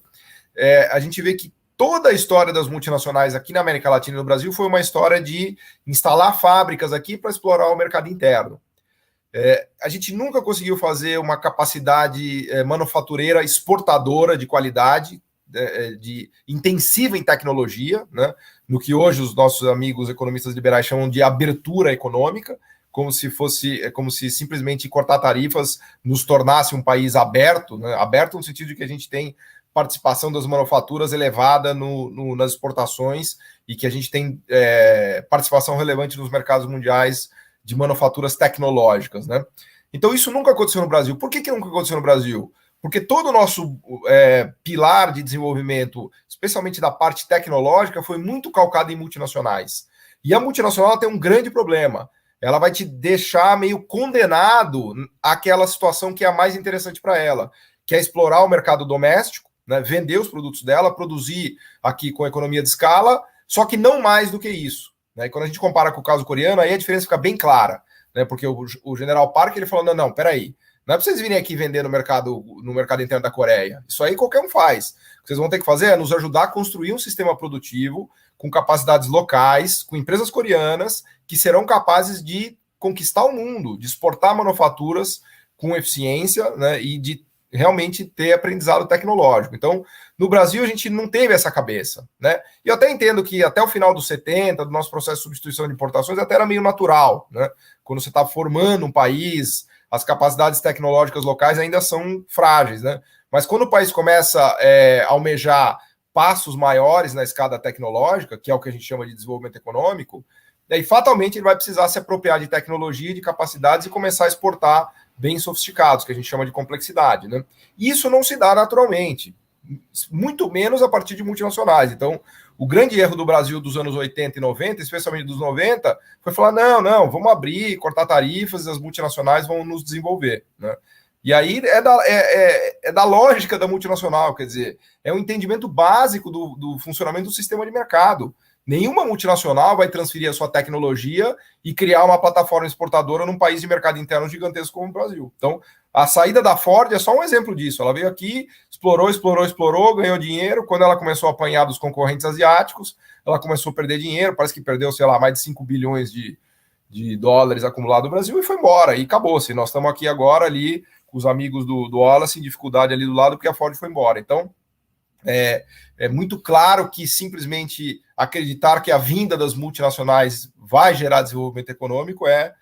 A gente vê que toda a história das multinacionais aqui na América Latina e no Brasil foi uma história de instalar fábricas aqui para explorar o mercado interno. A gente nunca conseguiu fazer uma capacidade manufatureira exportadora de qualidade, intensiva em tecnologia, né, no que hoje os nossos amigos economistas liberais chamam de abertura econômica, como se simplesmente cortar tarifas nos tornasse um país aberto, né, aberto no sentido de que a gente tem participação das manufaturas elevada nas exportações e que a gente tem participação relevante nos mercados mundiais de manufaturas tecnológicas, né? Então isso nunca aconteceu no Brasil. Por que nunca aconteceu no Brasil? Porque todo o nosso pilar de desenvolvimento, especialmente da parte tecnológica, foi muito calcado em multinacionais. E a multinacional tem um grande problema. Ela vai te deixar meio condenado àquela situação que é a mais interessante para ela, que é explorar o mercado doméstico, né, vender os produtos dela, produzir aqui com economia de escala, só que não mais do que isso. Né? E quando a gente compara com o caso coreano, aí a diferença fica bem clara, né, porque o General Park ele falou, não, peraí, não é para vocês virem aqui vender no mercado interno da Coreia. Isso aí qualquer um faz. O que vocês vão ter que fazer é nos ajudar a construir um sistema produtivo com capacidades locais, com empresas coreanas que serão capazes de conquistar o mundo, de exportar manufaturas com eficiência, né, e de realmente ter aprendizado tecnológico. Então, no Brasil, a gente não teve essa cabeça, né? E eu até entendo que até o final dos 70, do nosso processo de substituição de importações, até era meio natural, né? Quando você está formando um país, as capacidades tecnológicas locais ainda são frágeis, né? Mas quando o país começa a almejar passos maiores na escada tecnológica, que é o que a gente chama de desenvolvimento econômico, daí fatalmente ele vai precisar se apropriar de tecnologia, de capacidades e começar a exportar bens sofisticados, que a gente chama de complexidade, né? E isso não se dá naturalmente, muito menos a partir de multinacionais. Então, o grande erro do Brasil dos anos 80 e 90, especialmente dos 90, foi falar, não, vamos abrir, cortar tarifas, e as multinacionais vão nos desenvolver, né? E aí é da lógica da multinacional, quer dizer, é um entendimento básico do funcionamento do sistema de mercado. Nenhuma multinacional vai transferir a sua tecnologia e criar uma plataforma exportadora num país de mercado interno gigantesco como o Brasil. Então, a saída da Ford é só um exemplo disso. Ela veio aqui, explorou, ganhou dinheiro. Quando ela começou a apanhar dos concorrentes asiáticos, ela começou a perder dinheiro. Parece que perdeu, sei lá, mais de 5 bilhões de dólares acumulados no Brasil e foi embora. E acabou-se. Nós estamos aqui agora ali com os amigos do Wallace em dificuldade ali do lado porque a Ford foi embora. Então, é muito claro que simplesmente acreditar que a vinda das multinacionais vai gerar desenvolvimento econômico é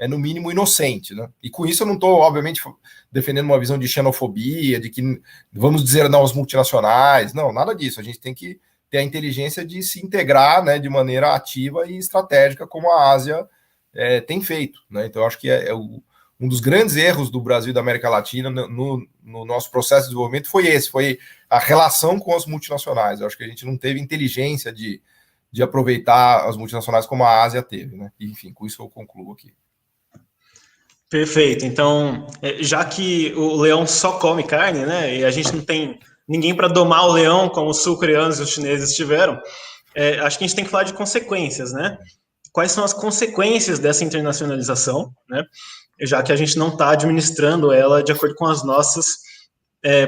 no mínimo inocente, né? E com isso eu não estou, obviamente, defendendo uma visão de xenofobia, de que vamos dizer não às multinacionais, não, nada disso. A gente tem que ter a inteligência de se integrar, né, de maneira ativa e estratégica, como a Ásia tem feito, né? Então eu acho que um dos grandes erros do Brasil e da América Latina no nosso processo de desenvolvimento foi a relação com as multinacionais. Eu acho que a gente não teve inteligência de aproveitar as multinacionais como a Ásia teve, né? E, enfim, com isso eu concluo aqui. Perfeito. Então, já que o leão só come carne, né, e a gente não tem ninguém para domar o leão como os sul-coreanos e os chineses tiveram, acho que a gente tem que falar de consequências, né? Quais são as consequências dessa internacionalização, né? Já que a gente não está administrando ela de acordo com as nossas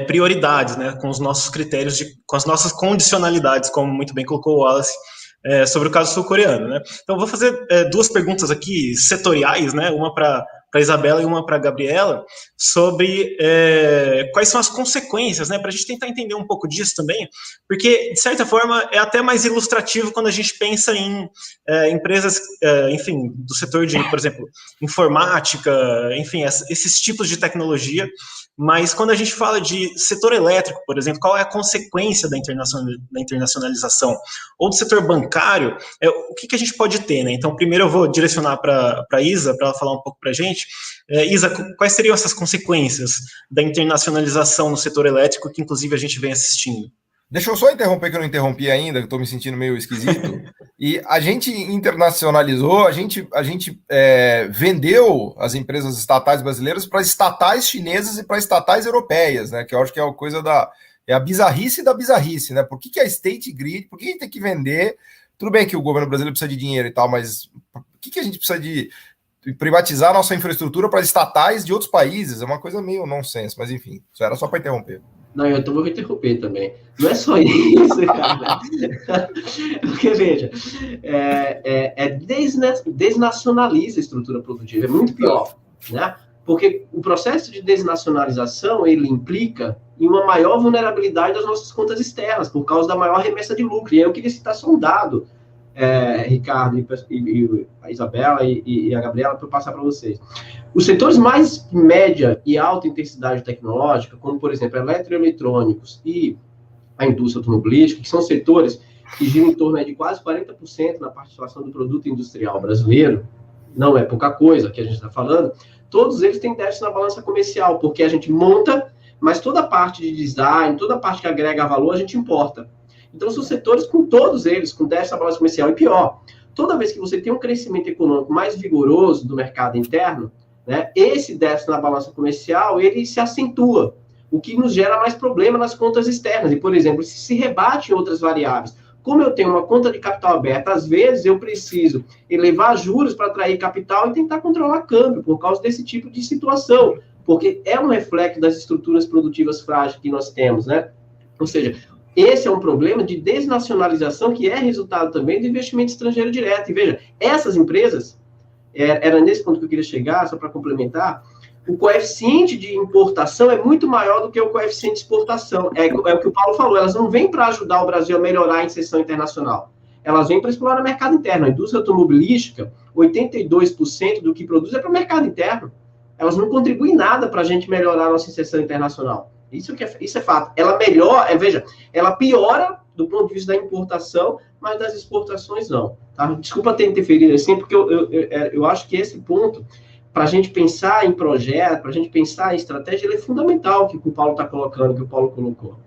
prioridades, né, com os nossos critérios, com as nossas condicionalidades, como muito bem colocou o Wallace, sobre o caso sul-coreano, né? Então, vou fazer duas perguntas aqui setoriais, né, uma para a Isabela e uma para a Gabriela, sobre quais são as consequências, né, para a gente tentar entender um pouco disso também, porque, de certa forma, é até mais ilustrativo quando a gente pensa em empresas, enfim, do setor de, por exemplo, informática, enfim, esses tipos de tecnologia, mas quando a gente fala de setor elétrico, por exemplo, qual é a consequência da internacionalização? Ou do setor bancário, o que a gente pode ter, né? Então, primeiro eu vou direcionar para a Isa, para ela falar um pouco para a gente. Isa, quais seriam essas consequências da internacionalização no setor elétrico, que inclusive a gente vem assistindo? Deixa eu só interromper, que eu não interrompi ainda, que estou me sentindo meio esquisito. E a gente internacionalizou, a gente vendeu as empresas estatais brasileiras para estatais chinesas e para estatais europeias, né? Que eu acho que é a coisa a bizarrice da bizarrice, né? Por que a State Grid, por que a gente tem que vender? Tudo bem que o governo brasileiro precisa de dinheiro e tal, mas por que a gente precisa de privatizar a nossa infraestrutura para estatais de outros países? É uma coisa meio nonsense, mas enfim, isso era só para interromper. Não, então vou interromper também. Não é só isso, cara. Porque, veja, desnacionaliza a estrutura produtiva. É muito pior, né? Porque o processo de desnacionalização, ele implica em uma maior vulnerabilidade das nossas contas externas, por causa da maior remessa de lucro. E aí eu queria citar só um dado, Ricardo, e a Isabela e a Gabriela, para eu passar para vocês. Os setores mais média e alta intensidade tecnológica, como, por exemplo, eletroeletrônicos e a indústria automobilística, que são setores que giram em torno de quase 40% na participação do produto industrial brasileiro, não é pouca coisa que a gente está falando, todos eles têm déficit na balança comercial, porque a gente monta, mas toda a parte de design, toda a parte que agrega valor, a gente importa. Então, são setores com todos eles, com déficit na balança comercial. E pior, toda vez que você tem um crescimento econômico mais vigoroso do mercado interno, né, esse déficit na balança comercial, ele se acentua, o que nos gera mais problema nas contas externas. E, por exemplo, se rebate em outras variáveis. Como eu tenho uma conta de capital aberta, às vezes eu preciso elevar juros para atrair capital e tentar controlar câmbio por causa desse tipo de situação, porque é um reflexo das estruturas produtivas frágeis que nós temos, né? Ou seja, esse é um problema de desnacionalização que é resultado também do investimento estrangeiro direto. E veja, essas empresas, era nesse ponto que eu queria chegar, só para complementar, o coeficiente de importação é muito maior do que o coeficiente de exportação. É o que o Paulo falou, elas não vêm para ajudar o Brasil a melhorar a inserção internacional. Elas vêm para explorar o mercado interno. A indústria automobilística, 82% do que produz é para o mercado interno. Elas não contribuem nada para a gente melhorar a nossa inserção internacional. Isso é fato. Ela melhora, veja, ela piora do ponto de vista da importação, mas das exportações não. Tá? Desculpa ter interferido assim, porque eu acho que esse ponto, para a gente pensar em projeto, para a gente pensar em estratégia, ele é fundamental, que o Paulo está colocando, que o Paulo colocou.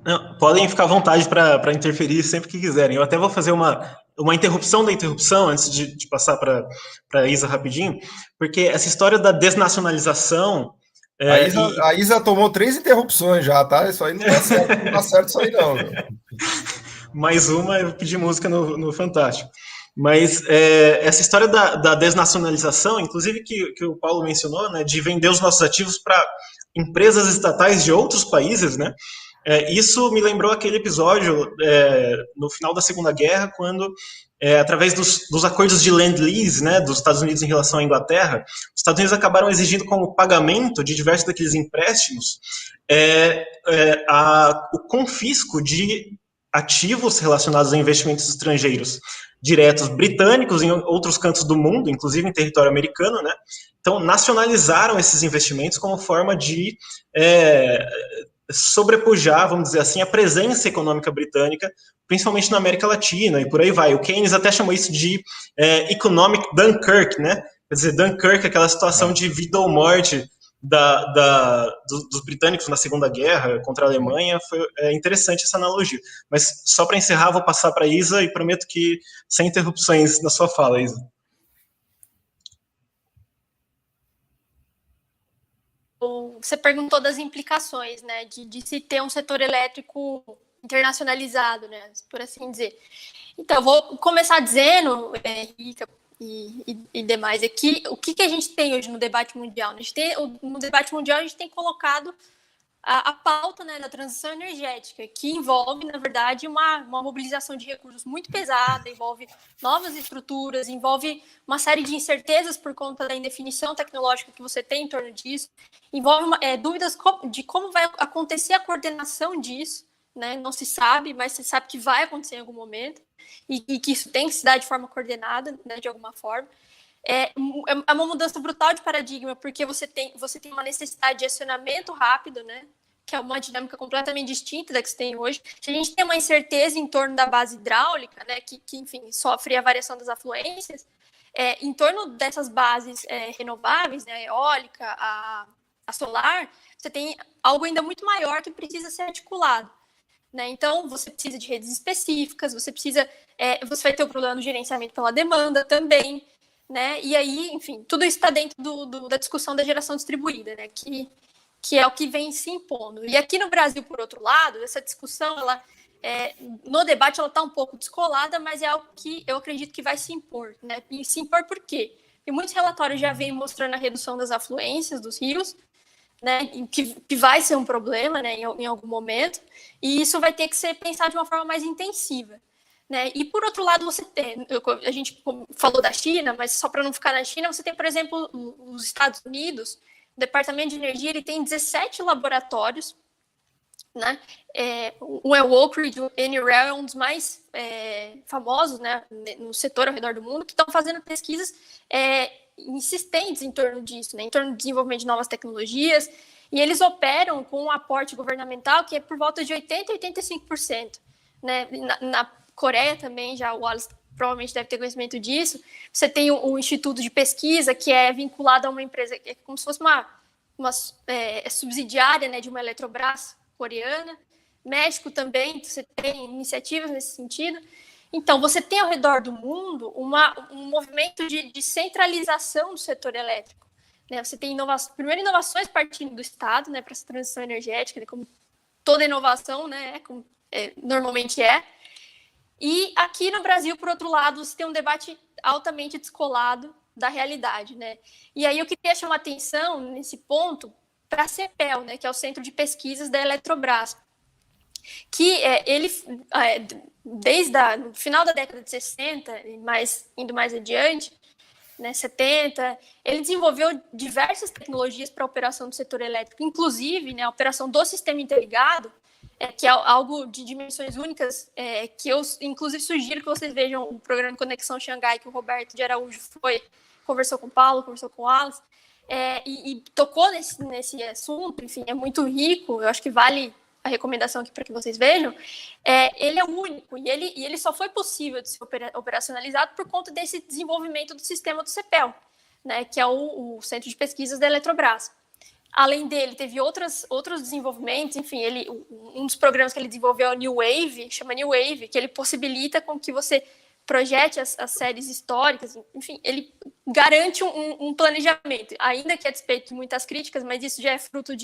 Não, podem ficar à vontade para interferir sempre que quiserem. Eu até vou fazer uma interrupção da interrupção, antes de passar para a Isa rapidinho, porque essa história da desnacionalização... A Isa tomou 3 interrupções já, tá? Isso aí não tá certo, não tá certo isso aí não. Mais uma, eu pedi música no Fantástico. Mas essa história da desnacionalização, inclusive que o Paulo mencionou, né, de vender os nossos ativos para empresas estatais de outros países, né? Isso me lembrou aquele episódio no final da Segunda Guerra, quando, através dos acordos de Land-Lease, né, dos Estados Unidos em relação à Inglaterra, os Estados Unidos acabaram exigindo como pagamento de diversos daqueles empréstimos o confisco de ativos relacionados a investimentos estrangeiros diretos britânicos em outros cantos do mundo, inclusive em território americano, né? Então, nacionalizaram esses investimentos como forma de sobrepujar, vamos dizer assim, a presença econômica britânica, principalmente na América Latina, e por aí vai. O Keynes até chamou isso de Economic Dunkirk, né? Quer dizer, Dunkirk, aquela situação de vida ou morte dos britânicos na Segunda Guerra contra a Alemanha. Foi interessante essa analogia. Mas só para encerrar, vou passar para a Isa e prometo que sem interrupções na sua fala, Isa. Você perguntou das implicações, né, de se ter um setor elétrico internacionalizado, né, por assim dizer. Então, vou começar dizendo, Rica e demais, aqui, o que a gente tem hoje no debate mundial? No debate mundial, a gente tem colocado a pauta, né, da transição energética, que envolve, na verdade, uma mobilização de recursos muito pesada, envolve novas estruturas, envolve uma série de incertezas por conta da indefinição tecnológica que você tem em torno disso, envolve dúvidas de como vai acontecer a coordenação disso, né? Não se sabe, mas se sabe que vai acontecer em algum momento, e que isso tem que se dar de forma coordenada, né, de alguma forma. É uma mudança brutal de paradigma, porque você tem uma necessidade de acionamento rápido, né, que é uma dinâmica completamente distinta da que se tem hoje. Se a gente tem uma incerteza em torno da base hidráulica, né, que enfim, sofre a variação das afluências, em torno dessas bases renováveis, né, a eólica, a solar, você tem algo ainda muito maior que precisa ser articulado. Né? Então, você precisa de redes específicas, você vai ter o problema do gerenciamento pela demanda também, né? E aí, enfim, tudo isso está dentro da discussão da geração distribuída, né? Que é o que vem se impondo. E aqui no Brasil, por outro lado, essa discussão, no debate, ela está um pouco descolada, mas é algo que eu acredito que vai se impor, né? E se impor por quê? Porque muitos relatórios já vêm mostrando a redução das afluências dos rios, né, que vai ser um problema, né, em algum momento, e isso vai ter que ser pensado de uma forma mais intensiva, né? E por outro lado, a gente falou da China, mas só para não ficar na China, você tem, por exemplo, os Estados Unidos, o Departamento de Energia, ele tem 17 laboratórios, né? O Oak Ridge NREL é um dos mais famosos, né, no setor ao redor do mundo, que estão fazendo pesquisas insistentes em torno disso, né, em torno do desenvolvimento de novas tecnologias, e eles operam com um aporte governamental que é por volta de 80% a 85%. Né? Na Coreia também, já o Wallace provavelmente deve ter conhecimento disso, você tem um instituto de pesquisa que é vinculado a uma empresa, que é como se fosse uma subsidiária, né, de uma Eletrobras coreana. México também, você tem iniciativas nesse sentido. Então, você tem ao redor do mundo um movimento de centralização do setor elétrico. Né? Você tem primeiro inovações partindo do Estado, né, para essa transição energética, né, como toda inovação, né, normalmente é. E aqui no Brasil, por outro lado, você tem um debate altamente descolado da realidade. Né? E aí eu queria chamar atenção nesse ponto para a CEPEL, né, que é o Centro de Pesquisas da Eletrobras, que ele, desde o final da década de 60, indo mais adiante, né, 70, ele desenvolveu diversas tecnologias para a operação do setor elétrico, inclusive, né, a operação do sistema interligado, que é algo de dimensões únicas, que eu, inclusive, sugiro que vocês vejam o programa de Conexão Xangai, que o Roberto de Araújo conversou com o Paulo, conversou com o Alice, e tocou nesse assunto. Enfim, é muito rico, eu acho que vale a recomendação aqui para que vocês vejam. Ele é único, e ele só foi possível de ser operacionalizado por conta desse desenvolvimento do sistema do CEPEL, né, que é o Centro de Pesquisas da Eletrobras. Além dele, teve outros desenvolvimentos, enfim, um dos programas que ele desenvolveu é o New Wave, chama New Wave, que ele possibilita com que você projete as séries históricas, enfim, ele garante um planejamento, ainda que a despeito de muitas críticas, mas isso já é fruto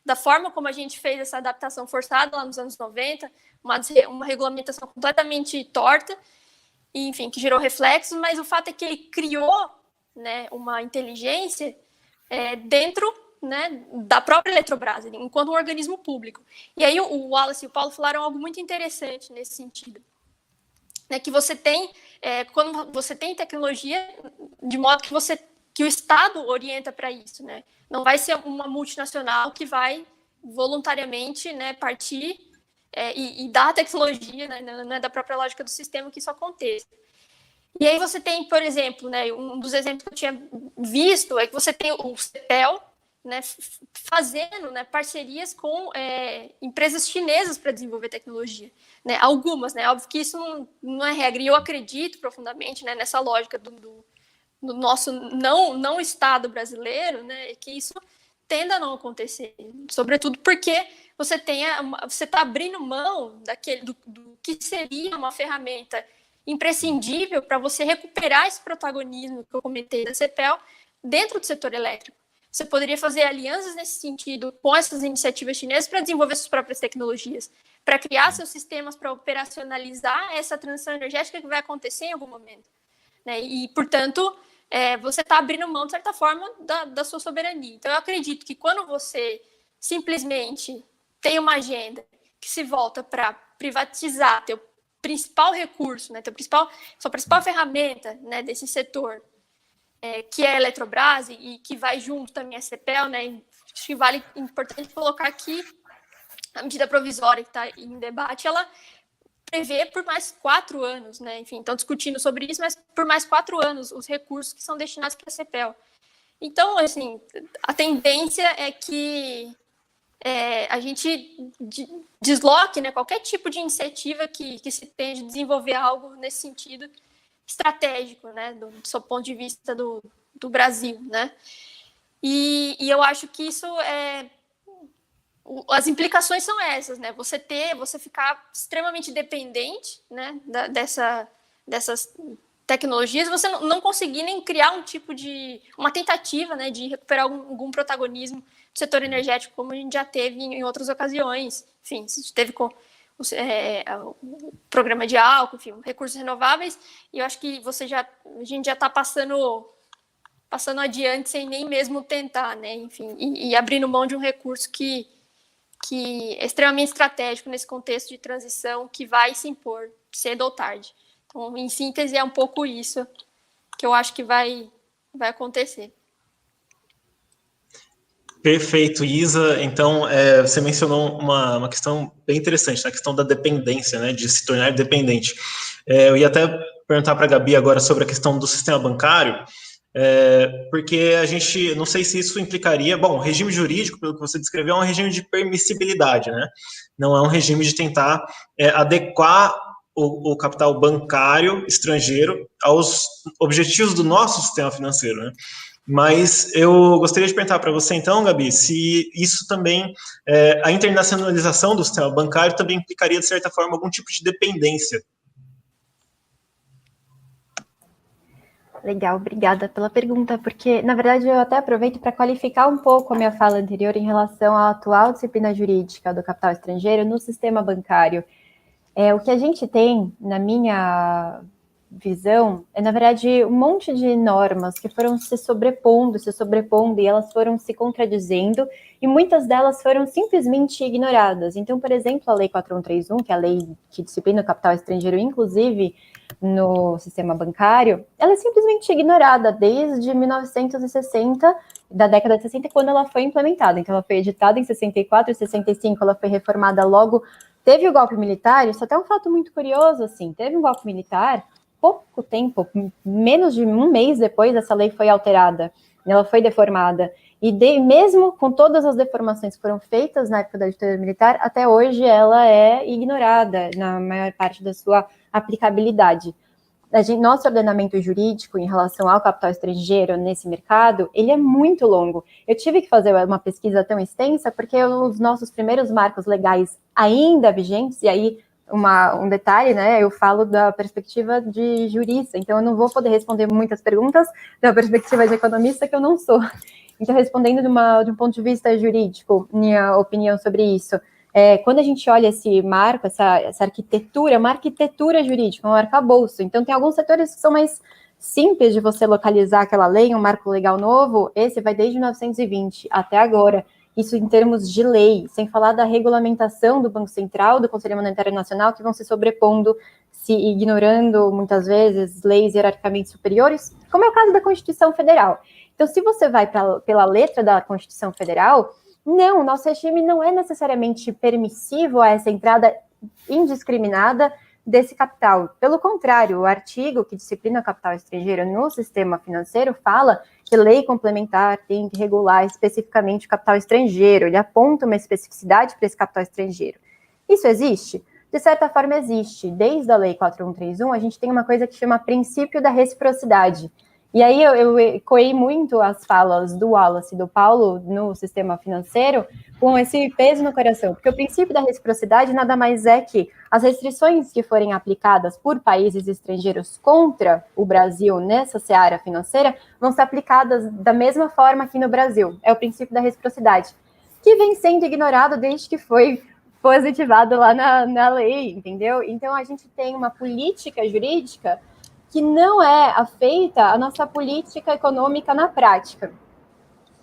da forma como a gente fez essa adaptação forçada lá nos anos 90, uma regulamentação completamente torta, e, enfim, que gerou reflexos, mas o fato é que ele criou, né, uma inteligência dentro, né, da própria Eletrobras, enquanto um organismo público. E aí o Wallace e o Paulo falaram algo muito interessante nesse sentido, né, que você tem, quando você tem tecnologia, de modo que o Estado orienta para isso, né? Não vai ser uma multinacional que vai voluntariamente, né, partir e dar a tecnologia, né, não é da própria lógica do sistema que isso aconteça. E aí você tem, por exemplo, né, um dos exemplos que eu tinha visto é que você tem o CEPEL, né, fazendo, né, parcerias com empresas chinesas para desenvolver tecnologia. Né, algumas, né, óbvio que isso não é regra, e eu acredito profundamente, né, nessa lógica do nosso não Estado brasileiro, né, que isso tenda a não acontecer, sobretudo porque você está abrindo mão do que seria uma ferramenta imprescindível para você recuperar esse protagonismo que eu comentei da CEPEL dentro do setor elétrico. Você poderia fazer alianças nesse sentido com essas iniciativas chinesas para desenvolver suas próprias tecnologias, para criar seus sistemas para operacionalizar essa transição energética que vai acontecer em algum momento. Né? E, portanto, você está abrindo mão, de certa forma, da sua soberania. Então, eu acredito que quando você simplesmente tem uma agenda que se volta para privatizar teu principal recurso, né, sua principal ferramenta, né, desse setor, que é a Eletrobras, e que vai junto também a CEPEL, né, acho que importante colocar aqui a medida provisória que está em debate, ela prevê por mais 4 anos, né, enfim, estão discutindo sobre isso, mas por mais 4 anos os recursos que são destinados para a CEPEL. Então, assim, a tendência é que a gente desloque, né, qualquer tipo de iniciativa que se tenha de desenvolver algo nesse sentido estratégico, né, do seu ponto de vista do Brasil, né, e eu acho que isso as implicações são essas, né, você ficar extremamente dependente, né, dessas tecnologias, você não conseguir nem criar uma tentativa, né, de recuperar algum protagonismo do setor energético, como a gente já teve em outras ocasiões. Enfim, teve com o programa de álcool, enfim, recursos renováveis, e eu acho que a gente já está passando passando adiante sem nem mesmo tentar, né? Enfim, e abrindo mão de um recurso que é extremamente estratégico nesse contexto de transição que vai se impor cedo ou tarde. Então, em síntese, é um pouco isso que eu acho que vai acontecer. Perfeito, Isa. Então, você mencionou uma questão bem interessante, a questão da dependência, né, de se tornar dependente. Eu ia até perguntar para a Gabi agora sobre a questão do sistema bancário, porque a gente, não sei se isso implicaria, bom, o regime jurídico, pelo que você descreveu, é um regime de permissibilidade, né? Não é um regime de tentar adequar o capital bancário estrangeiro aos objetivos do nosso sistema financeiro, né? Mas eu gostaria de perguntar para você, então, Gabi, se isso também, a internacionalização do sistema bancário também implicaria, de certa forma, algum tipo de dependência. Legal, obrigada pela pergunta, porque, na verdade, eu até aproveito para qualificar um pouco a minha fala anterior em relação à atual disciplina jurídica do capital estrangeiro no sistema bancário. O que a gente tem, na minha visão, na verdade, um monte de normas que foram se sobrepondo, e elas foram se contradizendo, e muitas delas foram simplesmente ignoradas. Então, por exemplo, a Lei 4131, que é a lei que disciplina o capital estrangeiro, inclusive no sistema bancário, ela é simplesmente ignorada desde 1960, da década de 60, quando ela foi implementada. Então, ela foi editada em 64 e 65, ela foi reformada logo. Teve o golpe militar, isso até é um fato muito curioso, assim, teve um golpe militar, pouco tempo, menos de um mês depois, essa lei foi alterada, ela foi deformada, e mesmo com todas as deformações que foram feitas na época da ditadura militar, até hoje ela é ignorada na maior parte da sua aplicabilidade. Nosso ordenamento jurídico em relação ao capital estrangeiro nesse mercado, ele é muito longo. Eu tive que fazer uma pesquisa tão extensa porque os nossos primeiros marcos legais ainda vigentes, e aí um detalhe, né, eu falo da perspectiva de jurista, então eu não vou poder responder muitas perguntas da perspectiva de economista, que eu não sou. Então, respondendo de um ponto de vista jurídico, minha opinião sobre isso, quando a gente olha esse marco, essa arquitetura, uma arquitetura jurídica, um arcabouço, então tem alguns setores que são mais simples de você localizar aquela lei, um marco legal novo, esse vai desde 1920 até agora, isso em termos de lei, sem falar da regulamentação do Banco Central, do Conselho Monetário Nacional, que vão se sobrepondo, se ignorando, muitas vezes, leis hierarquicamente superiores, como é o caso da Constituição Federal. Então, se você vai pela letra da Constituição Federal, não, o nosso regime não é necessariamente permissivo a essa entrada indiscriminada desse capital. Pelo contrário, o artigo que disciplina o capital estrangeiro no sistema financeiro fala que lei complementar tem que regular especificamente o capital estrangeiro, ele aponta uma especificidade para esse capital estrangeiro. Isso existe? De certa forma existe. Desde a Lei 4131, a gente tem uma coisa que chama princípio da reciprocidade. E aí eu ecoei muito as falas do Wallace e do Paulo no sistema financeiro com esse peso no coração, porque o princípio da reciprocidade nada mais é que as restrições que forem aplicadas por países estrangeiros contra o Brasil nessa seara financeira vão ser aplicadas da mesma forma aqui no Brasil. É o princípio da reciprocidade, que vem sendo ignorado desde que foi positivado lá na lei, entendeu? Então a gente tem uma política jurídica que não é afeita à nossa política econômica na prática.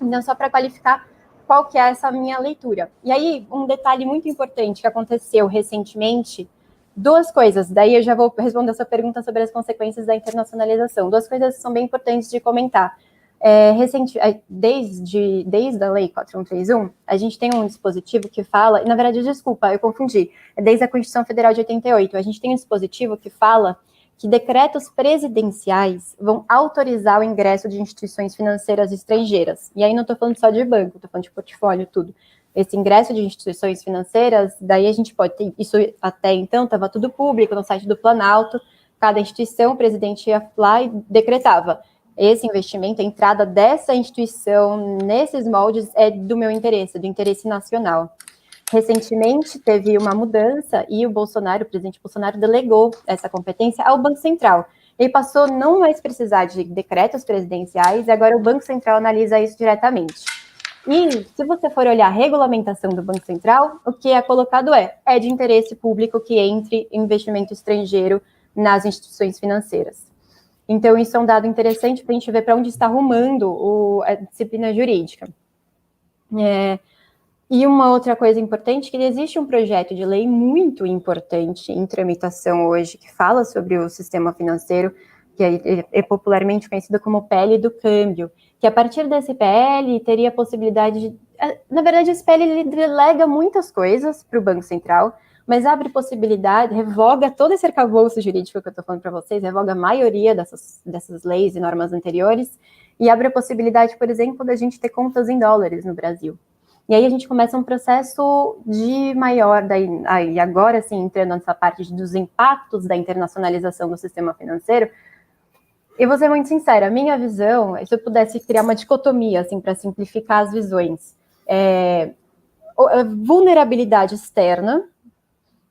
Então, só para qualificar qual que é essa minha leitura. E aí, um detalhe muito importante que aconteceu recentemente, duas coisas, daí eu já vou responder essa pergunta sobre as consequências da internacionalização. Duas coisas que são bem importantes de comentar. Desde a Lei 4131, a gente tem um dispositivo que fala, na verdade, desculpa, eu confundi, desde a Constituição Federal de 88, a gente tem um dispositivo que fala que decretos presidenciais vão autorizar o ingresso de instituições financeiras estrangeiras. E aí não estou falando só de banco, estou falando de portfólio, tudo. Esse ingresso de instituições financeiras, daí a gente pode ter, isso até então estava tudo público no site do Planalto, cada instituição, o presidente ia lá e decretava. Esse investimento, a entrada dessa instituição nesses moldes é do meu interesse, do interesse nacional. Recentemente teve uma mudança e o presidente Bolsonaro delegou essa competência ao Banco Central. Ele passou a não mais precisar de decretos presidenciais, e agora o Banco Central analisa isso diretamente. E se você for olhar a regulamentação do Banco Central, o que é colocado é de interesse público que entre investimento estrangeiro nas instituições financeiras. Então, isso é um dado interessante para a gente ver para onde está rumando a disciplina jurídica. E uma outra coisa importante, que existe um projeto de lei muito importante em tramitação hoje, que fala sobre o sistema financeiro, que é popularmente conhecido como PL do câmbio, que a partir desse PL teria a possibilidade de... Na verdade, esse PL ele delega muitas coisas para o Banco Central, mas abre possibilidade, revoga todo esse arcabouço jurídico que eu estou falando para vocês, revoga a maioria dessas leis e normas anteriores, e abre a possibilidade, por exemplo, da gente ter contas em dólares no Brasil. E aí a gente começa um processo de maior, e agora sim, entrando nessa parte dos impactos da internacionalização do sistema financeiro, eu vou ser muito sincera, a minha visão, se eu pudesse criar uma dicotomia, assim, para simplificar as visões, a vulnerabilidade externa,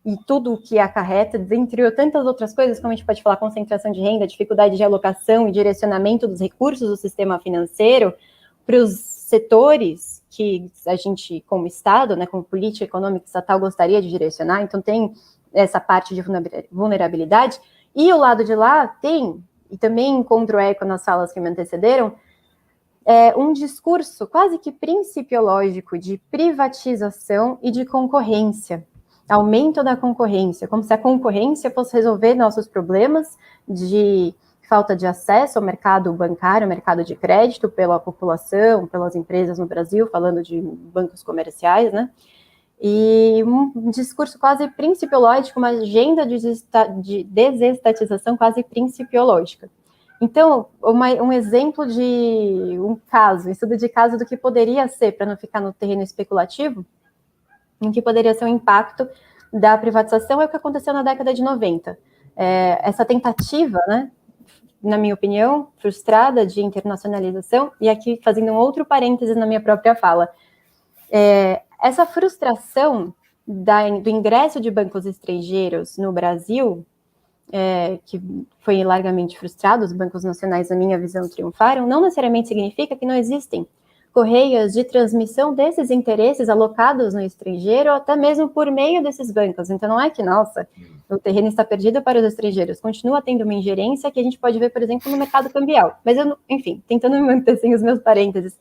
e tudo o que acarreta, dentre tantas outras coisas, como a gente pode falar, concentração de renda, dificuldade de alocação e direcionamento dos recursos do sistema financeiro para os setores que a gente, como Estado, né, como política econômica estatal, gostaria de direcionar. Então, tem essa parte de vulnerabilidade. E o lado de lá tem, e também encontro eco nas falas que me antecederam, um discurso quase que principiológico de privatização e de concorrência. Aumento da concorrência, como se a concorrência fosse resolver nossos problemas de falta de acesso ao mercado bancário, ao mercado de crédito pela população, pelas empresas no Brasil, falando de bancos comerciais, né? E um discurso quase principiológico, uma agenda de desestatização quase principiológica. Então, um exemplo de um estudo de caso do que poderia ser, para não ficar no terreno especulativo, em que poderia ser o impacto da privatização é o que aconteceu na década de 90. Essa tentativa, né, na minha opinião, frustrada de internacionalização, e aqui fazendo um outro parênteses na minha própria fala, essa frustração do ingresso de bancos estrangeiros no Brasil, que foi largamente frustrado, os bancos nacionais, na minha visão, triunfaram, não necessariamente significa que não existem correias de transmissão desses interesses alocados no estrangeiro, ou até mesmo por meio desses bancos. Então, não é que, nossa, o terreno está perdido para os estrangeiros. Continua tendo uma ingerência que a gente pode ver, por exemplo, no mercado cambial. Mas, enfim, tentando manter assim, os meus parênteses.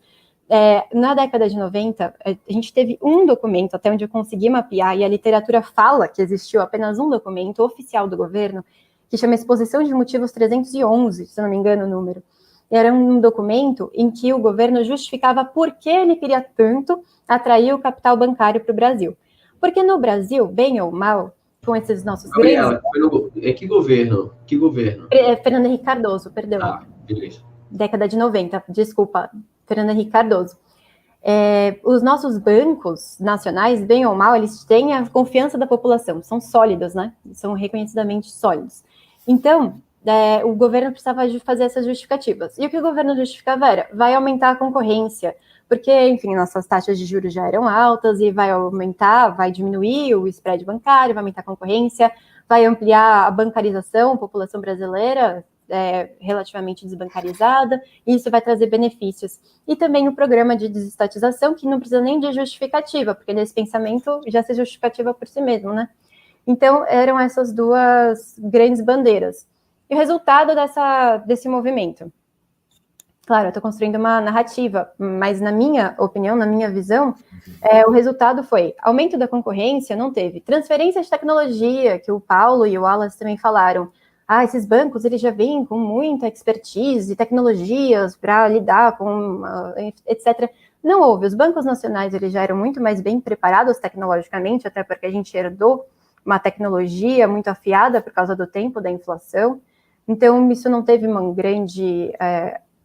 Na década de 90, a gente teve um documento, até onde eu consegui mapear, e a literatura fala que existiu apenas um documento oficial do governo, que chama Exposição de Motivos 311, se não me engano o número. Era um documento em que o governo justificava por que ele queria tanto atrair o capital bancário para o Brasil. Porque no Brasil, bem ou mal, com esses nossos Gabriela, que governo? Que governo? Fernando Henrique Cardoso, perdão. Ah, beleza. Década de 90, desculpa, Fernando Henrique Cardoso. Os nossos bancos nacionais, bem ou mal, eles têm a confiança da população, são sólidos, né? São reconhecidamente sólidos. Então, o governo precisava fazer essas justificativas. E o que o governo justificava era, vai aumentar a concorrência, porque, enfim, nossas taxas de juros já eram altas e vai aumentar, vai diminuir o spread bancário, vai aumentar a concorrência, vai ampliar a bancarização, a população brasileira relativamente desbancarizada, e isso vai trazer benefícios. E também o programa de desestatização, que não precisa nem de justificativa, porque nesse pensamento já se justificativa por si mesmo, né? Então, eram essas duas grandes bandeiras. E o resultado desse movimento? Claro, eu estou construindo uma narrativa, mas na minha opinião, na minha visão, o resultado foi aumento da concorrência, não teve. Transferência de tecnologia, que o Paulo e o Wallace também falaram. Esses bancos, eles já vêm com muita expertise, tecnologias para lidar com, etc. Não houve. Os bancos nacionais, eles já eram muito mais bem preparados tecnologicamente, até porque a gente herdou uma tecnologia muito afiada por causa do tempo da inflação. Então, isso não teve um grande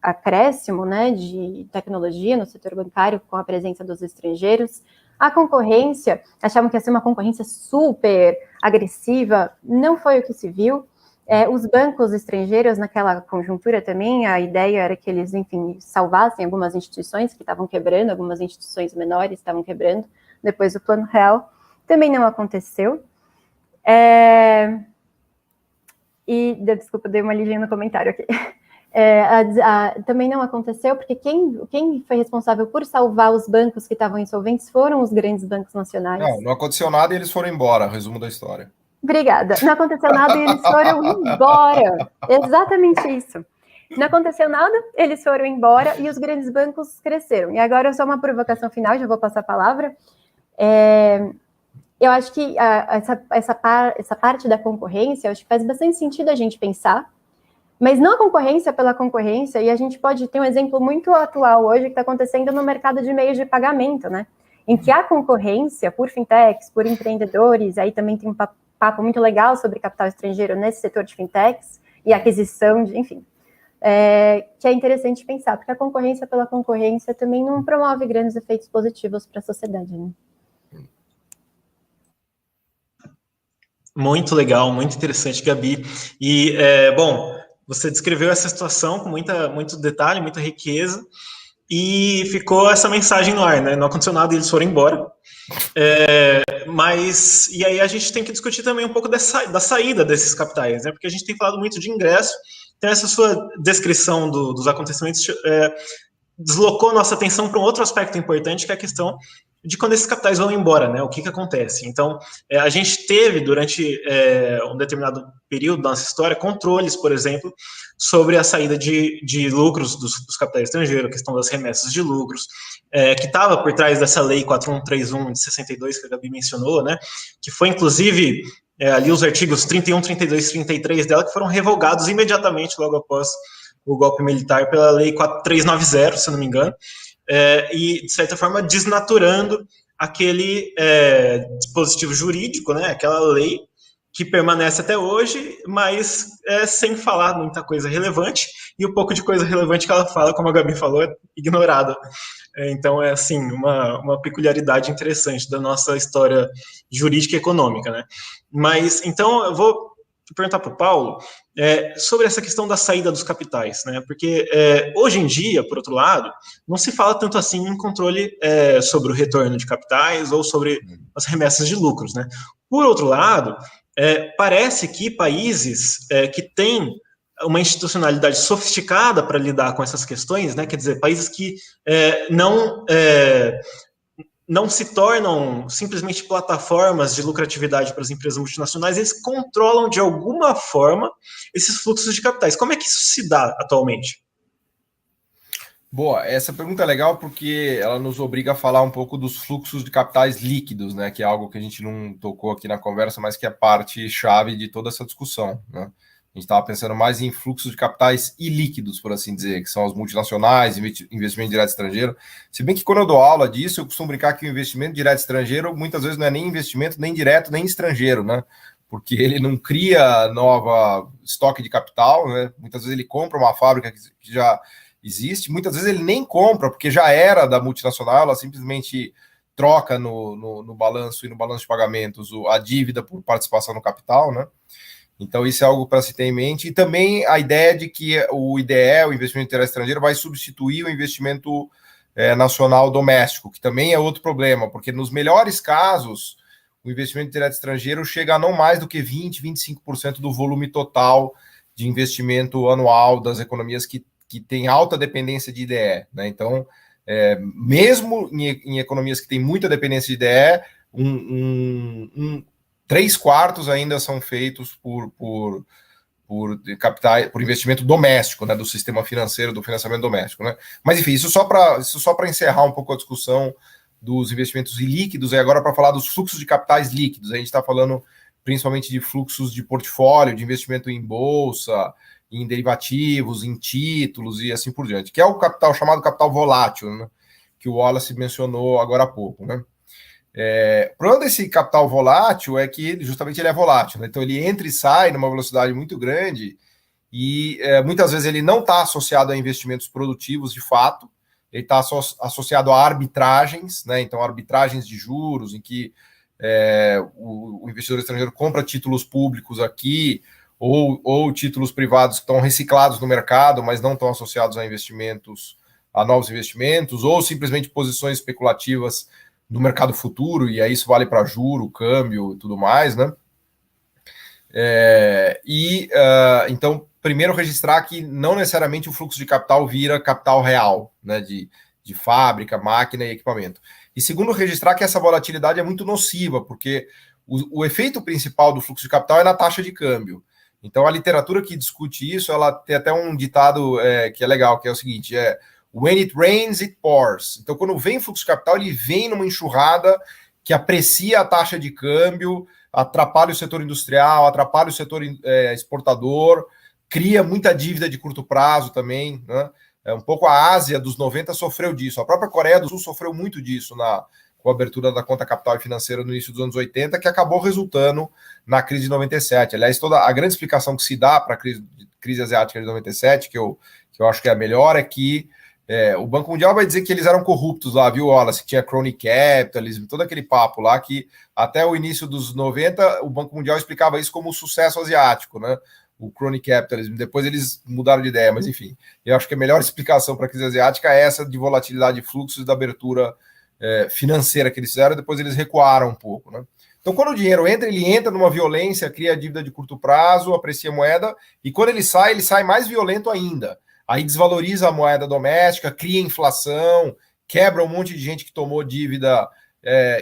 acréscimo, né, de tecnologia no setor bancário com a presença dos estrangeiros. A concorrência, achavam que ia ser uma concorrência super agressiva, não foi o que se viu. Os bancos estrangeiros, naquela conjuntura também, a ideia era que eles, enfim, salvassem algumas instituições que estavam quebrando, algumas instituições menores estavam quebrando, depois do Plano Real. Também não aconteceu. Desculpa, dei uma lidinha no comentário aqui. Também não aconteceu, porque quem foi responsável por salvar os bancos que estavam insolventes foram os grandes bancos nacionais. Não aconteceu nada e eles foram embora, resumo da história. Obrigada. Não aconteceu nada e eles foram embora. Exatamente isso. Não aconteceu nada, eles foram embora e os grandes bancos cresceram. E agora só uma provocação final, já vou passar a palavra. Eu acho que essa parte da concorrência, eu acho que faz bastante sentido a gente pensar, mas não a concorrência pela concorrência, e a gente pode ter um exemplo muito atual hoje que está acontecendo no mercado de meios de pagamento, né? Em que há concorrência por fintechs, por empreendedores, aí também tem um papo muito legal sobre capital estrangeiro nesse setor de fintechs e aquisição de, enfim, que é interessante pensar, porque a concorrência pela concorrência também não promove grandes efeitos positivos para a sociedade, né? Muito legal, muito interessante, Gabi. E, bom, você descreveu essa situação com muito detalhe, muita riqueza, e ficou essa mensagem no ar, né? Não aconteceu nada e eles foram embora. Mas, e aí a gente tem que discutir também um pouco da saída desses capitais, né? Porque a gente tem falado muito de ingresso, então essa sua descrição dos acontecimentos deslocou nossa atenção para um outro aspecto importante, que é a questão de quando esses capitais vão embora, né? O que acontece? Então, a gente teve, durante um determinado período da nossa história, controles, por exemplo, sobre a saída de lucros dos capitais estrangeiros, a questão das remessas de lucros, que estava por trás dessa lei 4131 de 62, que a Gabi mencionou, né? Que foi, inclusive, ali os artigos 31, 32 e 33 dela, que foram revogados imediatamente logo após o golpe militar pela lei 4390, se não me engano, e, de certa forma, desnaturando aquele dispositivo jurídico, né, aquela lei que permanece até hoje, mas sem falar muita coisa relevante, e o pouco de coisa relevante que ela fala, como a Gabi falou, é ignorada. Então, é assim, uma peculiaridade interessante da nossa história jurídica e econômica, né? Mas, então, eu vou perguntar para o Paulo sobre essa questão da saída dos capitais, né? Porque hoje em dia, por outro lado, não se fala tanto assim em controle sobre o retorno de capitais ou sobre as remessas de lucros, né? Por outro lado, parece que países que têm uma institucionalidade sofisticada para lidar com essas questões, né? Quer dizer, países que não se tornam simplesmente plataformas de lucratividade para as empresas multinacionais, eles controlam de alguma forma esses fluxos de capitais. Como é que isso se dá atualmente? Boa, essa pergunta é legal porque ela nos obriga a falar um pouco dos fluxos de capitais líquidos, né? Que é algo que a gente não tocou aqui na conversa, mas que é parte chave de toda essa discussão, né? A gente estava pensando mais em fluxos de capitais ilíquidos, por assim dizer, que são as multinacionais, investimento direto estrangeiro. Se bem que quando eu dou aula disso, eu costumo brincar que o investimento direto estrangeiro muitas vezes não é nem investimento nem direto nem estrangeiro, né? Porque ele não cria nova estoque de capital, né? Muitas vezes ele compra uma fábrica que já existe, muitas vezes ele nem compra, porque já era da multinacional, ela simplesmente troca no balanço e no balanço de pagamentos a dívida por participação no capital, né? Então, isso é algo para se ter em mente. E também a ideia de que o IDE, o investimento direto estrangeiro, vai substituir o investimento nacional doméstico, que também é outro problema, porque nos melhores casos, o investimento direto estrangeiro chega a não mais do que 20%, 25% do volume total de investimento anual das economias que têm alta dependência de IDE, né? Então, mesmo em economias que têm muita dependência de IDE, 3/4 ainda são feitos por capitais, por investimento doméstico, né, do sistema financeiro, do financiamento doméstico, né? Mas enfim, isso só para encerrar um pouco a discussão dos investimentos ilíquidos, e agora para falar dos fluxos de capitais líquidos. A gente está falando principalmente de fluxos de portfólio, de investimento em bolsa, em derivativos, em títulos e assim por diante, que é o capital chamado capital volátil, né, que o Wallace mencionou agora há pouco, né? O problema desse capital volátil é que justamente ele é volátil, né? Então ele entra e sai numa velocidade muito grande e muitas vezes ele não está associado a investimentos produtivos de fato, ele está associado a arbitragens, né? Então arbitragens de juros em que o investidor estrangeiro compra títulos públicos aqui ou títulos privados que estão reciclados no mercado, mas não estão associados a novos investimentos, ou simplesmente posições especulativas no mercado futuro, e aí isso vale para juro, câmbio e tudo mais, né? Então, primeiro registrar que não necessariamente o fluxo de capital vira capital real, né? De fábrica, máquina e equipamento. E segundo, registrar que essa volatilidade é muito nociva, porque o efeito principal do fluxo de capital é na taxa de câmbio. Então, a literatura que discute isso, ela tem até um ditado que é legal, que é o seguinte, when it rains, it pours. Então, quando vem fluxo de capital, ele vem numa enxurrada que aprecia a taxa de câmbio, atrapalha o setor industrial, atrapalha o setor exportador, cria muita dívida de curto prazo também, né? Um pouco a Ásia dos 90 sofreu disso. A própria Coreia do Sul sofreu muito disso com a abertura da conta capital e financeira no início dos anos 80, que acabou resultando na crise de 97. Aliás, toda a grande explicação que se dá para a crise asiática de 97, que eu acho que é a melhor, é que o Banco Mundial vai dizer que eles eram corruptos lá, viu, Wallace? Que tinha crony capitalism, todo aquele papo lá que até o início dos 90 o Banco Mundial explicava isso como um sucesso asiático, né? O crony capitalism. Depois eles mudaram de ideia, mas enfim, eu acho que a melhor explicação para a crise asiática é essa de volatilidade de fluxos e da abertura financeira que eles fizeram, depois eles recuaram um pouco, né? Então, quando o dinheiro entra, ele entra numa violência, cria dívida de curto prazo, aprecia a moeda, e quando ele sai mais violento ainda. Aí desvaloriza a moeda doméstica, cria inflação, quebra um monte de gente que tomou dívida,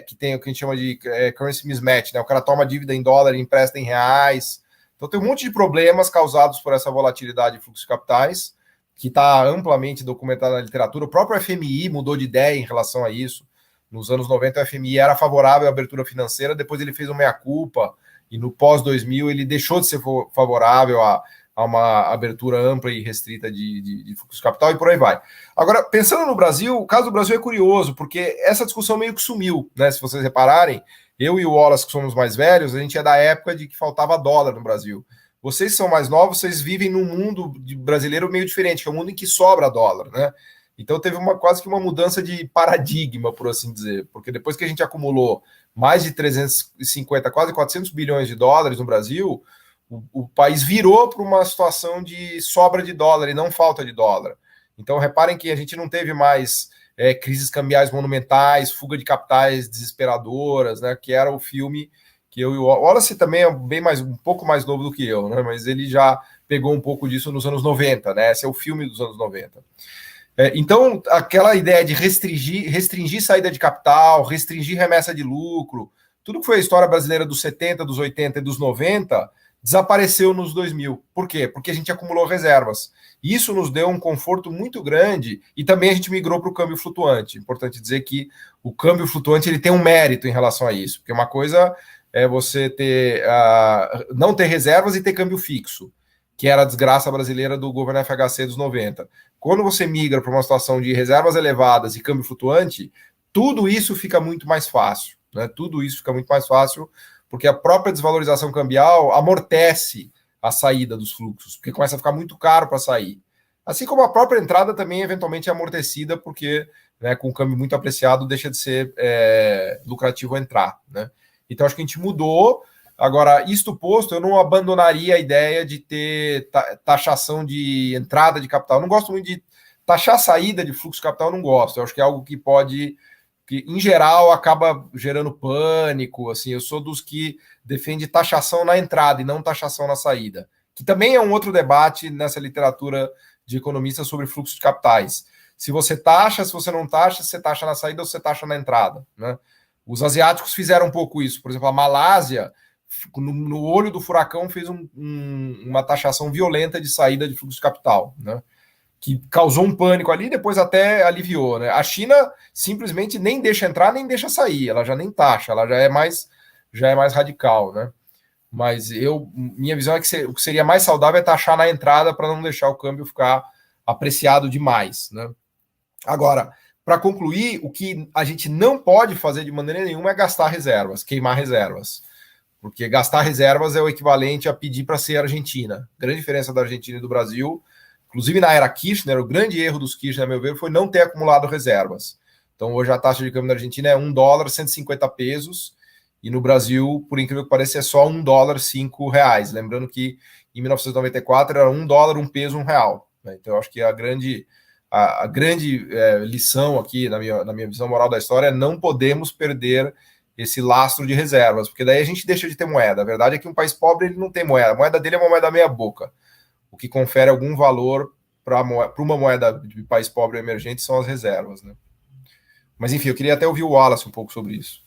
que tem o que a gente chama de currency mismatch, né? O cara toma dívida em dólar e empresta em reais. Então tem um monte de problemas causados por essa volatilidade de fluxos de capitais, que está amplamente documentado na literatura. O próprio FMI mudou de ideia em relação a isso. Nos anos 90, o FMI era favorável à abertura financeira, depois ele fez uma meia-culpa, e no pós-2000 ele deixou de ser favorável a uma abertura ampla e restrita de fluxo de capital e por aí vai. Agora, pensando no Brasil, o caso do Brasil é curioso, porque essa discussão meio que sumiu, né? Se vocês repararem, eu e o Wallace, que somos mais velhos, a gente é da época de que faltava dólar no Brasil. Vocês são mais novos, vocês vivem num mundo brasileiro meio diferente, que é um mundo em que sobra dólar, né? Então teve quase que uma mudança de paradigma, por assim dizer, porque depois que a gente acumulou mais de 350, quase 400 bilhões de dólares no Brasil, o país virou para uma situação de sobra de dólar e não falta de dólar. Então, reparem que a gente não teve mais crises cambiais monumentais, fuga de capitais desesperadoras, né? Que era o filme que eu e o Wallace também é um pouco mais novo do que eu, né? Mas ele já pegou um pouco disso nos anos 90, né? Esse é o filme dos anos 90. Então, aquela ideia de restringir saída de capital, restringir remessa de lucro, tudo que foi a história brasileira dos 70, dos 80 e dos 90 desapareceu nos 2000. Por quê? Porque a gente acumulou reservas. Isso nos deu um conforto muito grande e também a gente migrou para o câmbio flutuante. Importante dizer que o câmbio flutuante ele tem um mérito em relação a isso, porque uma coisa é você não ter reservas e ter câmbio fixo, que era a desgraça brasileira do governo FHC dos 90. Quando você migra para uma situação de reservas elevadas e câmbio flutuante, tudo isso fica muito mais fácil, né? Tudo isso fica muito mais fácil porque a própria desvalorização cambial amortece a saída dos fluxos, porque começa a ficar muito caro para sair. Assim como a própria entrada também eventualmente é amortecida, porque, né, com o câmbio muito apreciado deixa de ser lucrativo entrar, né? Então acho que a gente mudou. Agora, isto posto, eu não abandonaria a ideia de ter taxação de entrada de capital. Eu não gosto muito de taxar a saída de fluxo de capital, eu não gosto. Eu acho que é algo que em geral, acaba gerando pânico. Assim, eu sou dos que defende taxação na entrada e não taxação na saída, que também é um outro debate nessa literatura de economistas sobre fluxo de capitais. Se você taxa, se você não taxa, você taxa na saída ou você taxa na entrada, né? Os asiáticos fizeram um pouco isso. Por exemplo, a Malásia, no olho do furacão, fez uma taxação violenta de saída de fluxo de capital, né? Que causou um pânico ali e depois até aliviou, né? A China simplesmente nem deixa entrar, nem deixa sair, ela já nem taxa, ela já é mais radical, né? Mas minha visão é que o que seria mais saudável é taxar na entrada para não deixar o câmbio ficar apreciado demais, né? Agora, para concluir, o que a gente não pode fazer de maneira nenhuma é gastar reservas, queimar reservas. Porque gastar reservas é o equivalente a pedir para ser Argentina. A grande diferença da Argentina e do Brasil, inclusive na era Kirchner, o grande erro dos Kirchner, a meu ver, foi não ter acumulado reservas. Então, hoje a taxa de câmbio na Argentina é $1, 150 pesos, e no Brasil, por incrível que pareça, é só $1, 5 reais. Lembrando que em 1994 era $1, 1 peso, 1 real. Então, eu acho que a grande lição aqui, na minha visão moral da história, é não podemos perder esse lastro de reservas, porque daí a gente deixa de ter moeda. A verdade é que um país pobre ele não tem moeda. A moeda dele é uma moeda meia boca. O que confere algum valor para uma moeda de país pobre ou emergente são as reservas, né? Mas enfim, eu queria até ouvir o Wallace um pouco sobre isso.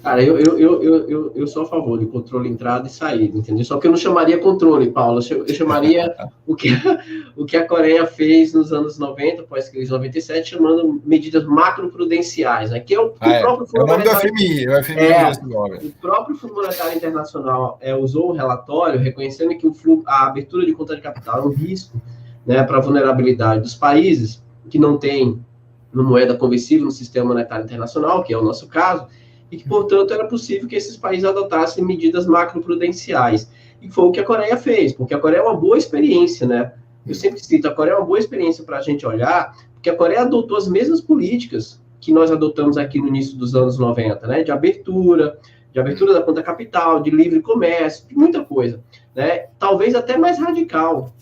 Cara, eu sou a favor de controle entrada e saída, entendeu? Só que eu não chamaria controle, Paulo, eu chamaria o que a Coreia fez nos anos 90, pós-crise de 97, chamando medidas macroprudenciais, né? Que é o próprio Fundo Monetário... O próprio Fundo Monetário Internacional usou o relatório reconhecendo que a abertura de conta de capital é um risco, né, para a vulnerabilidade dos países que não têm uma moeda conversível no sistema monetário internacional, que é o nosso caso, e que, portanto, era possível que esses países adotassem medidas macroprudenciais. E foi o que a Coreia fez, porque a Coreia é uma boa experiência, né? Eu sempre cito, a Coreia é uma boa experiência para a gente olhar, porque a Coreia adotou as mesmas políticas que nós adotamos aqui no início dos anos 90, né? De abertura da conta capital, de livre comércio, de muita coisa, né? Talvez até mais radical,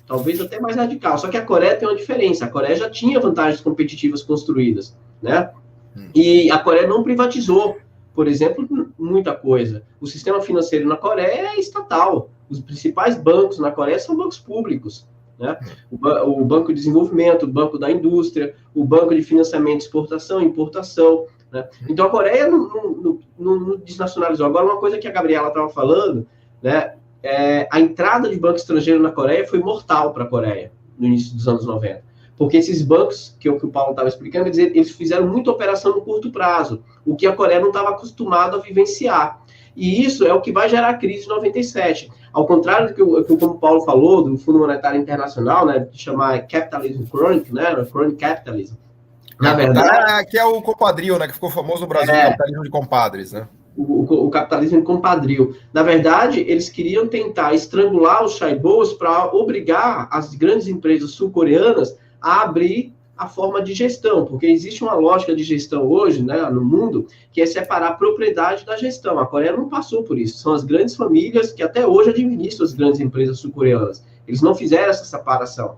só que a Coreia tem uma diferença, a Coreia já tinha vantagens competitivas construídas, né? E a Coreia não privatizou, por exemplo, muita coisa. O sistema financeiro na Coreia é estatal. Os principais bancos na Coreia são bancos públicos, né? O Banco de Desenvolvimento, o Banco da Indústria, o Banco de Financiamento de Exportação e Importação, né? Então, a Coreia não desnacionalizou. Agora, uma coisa que a Gabriela estava falando, né? A entrada de banco estrangeiro na Coreia foi mortal para a Coreia, no início dos anos 90. Porque esses bancos, que o Paulo estava explicando, eles fizeram muita operação no curto prazo, o que a Coreia não estava acostumada a vivenciar. E isso é o que vai gerar a crise de 97. Ao contrário do que como o Paulo falou, do Fundo Monetário Internacional, né, de chamar Capitalism Chronic, né, Chronic Capitalism. Na verdade... Que é o compadrio, né, que ficou famoso no Brasil, o capitalismo de compadres, né? O capitalismo de compadrio. Na verdade, eles queriam tentar estrangular os chaibos para obrigar as grandes empresas sul-coreanas a abrir a forma de gestão, porque existe uma lógica de gestão hoje, né, no mundo, que é separar a propriedade da gestão. A Coreia não passou por isso. São as grandes famílias que até hoje administram as grandes empresas sul-coreanas. Eles não fizeram essa separação.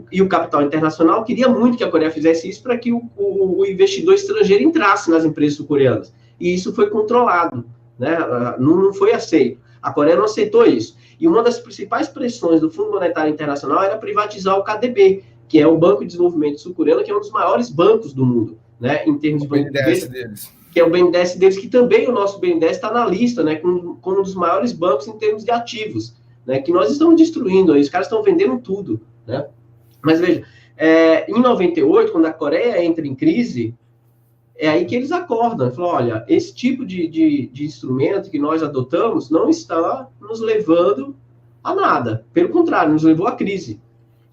E o capital internacional queria muito que a Coreia fizesse isso para que o investidor estrangeiro entrasse nas empresas sul-coreanas. E isso foi controlado, né? Não foi aceito. A Coreia não aceitou isso. E uma das principais pressões do Fundo Monetário Internacional era privatizar o KDB, que é o Banco de Desenvolvimento Sul-Coreano, que é um dos maiores bancos do mundo, né, em termos de BNDES deles. Que é o BNDES deles, que também o nosso BNDES está na lista, né, como um dos maiores bancos em termos de ativos, né, que nós estamos destruindo, aí, os caras estão vendendo tudo, né. Mas veja, em 98, quando a Coreia entra em crise, é aí que eles acordam, falam, olha, esse tipo de instrumento que nós adotamos não está nos levando a nada, pelo contrário, nos levou à crise.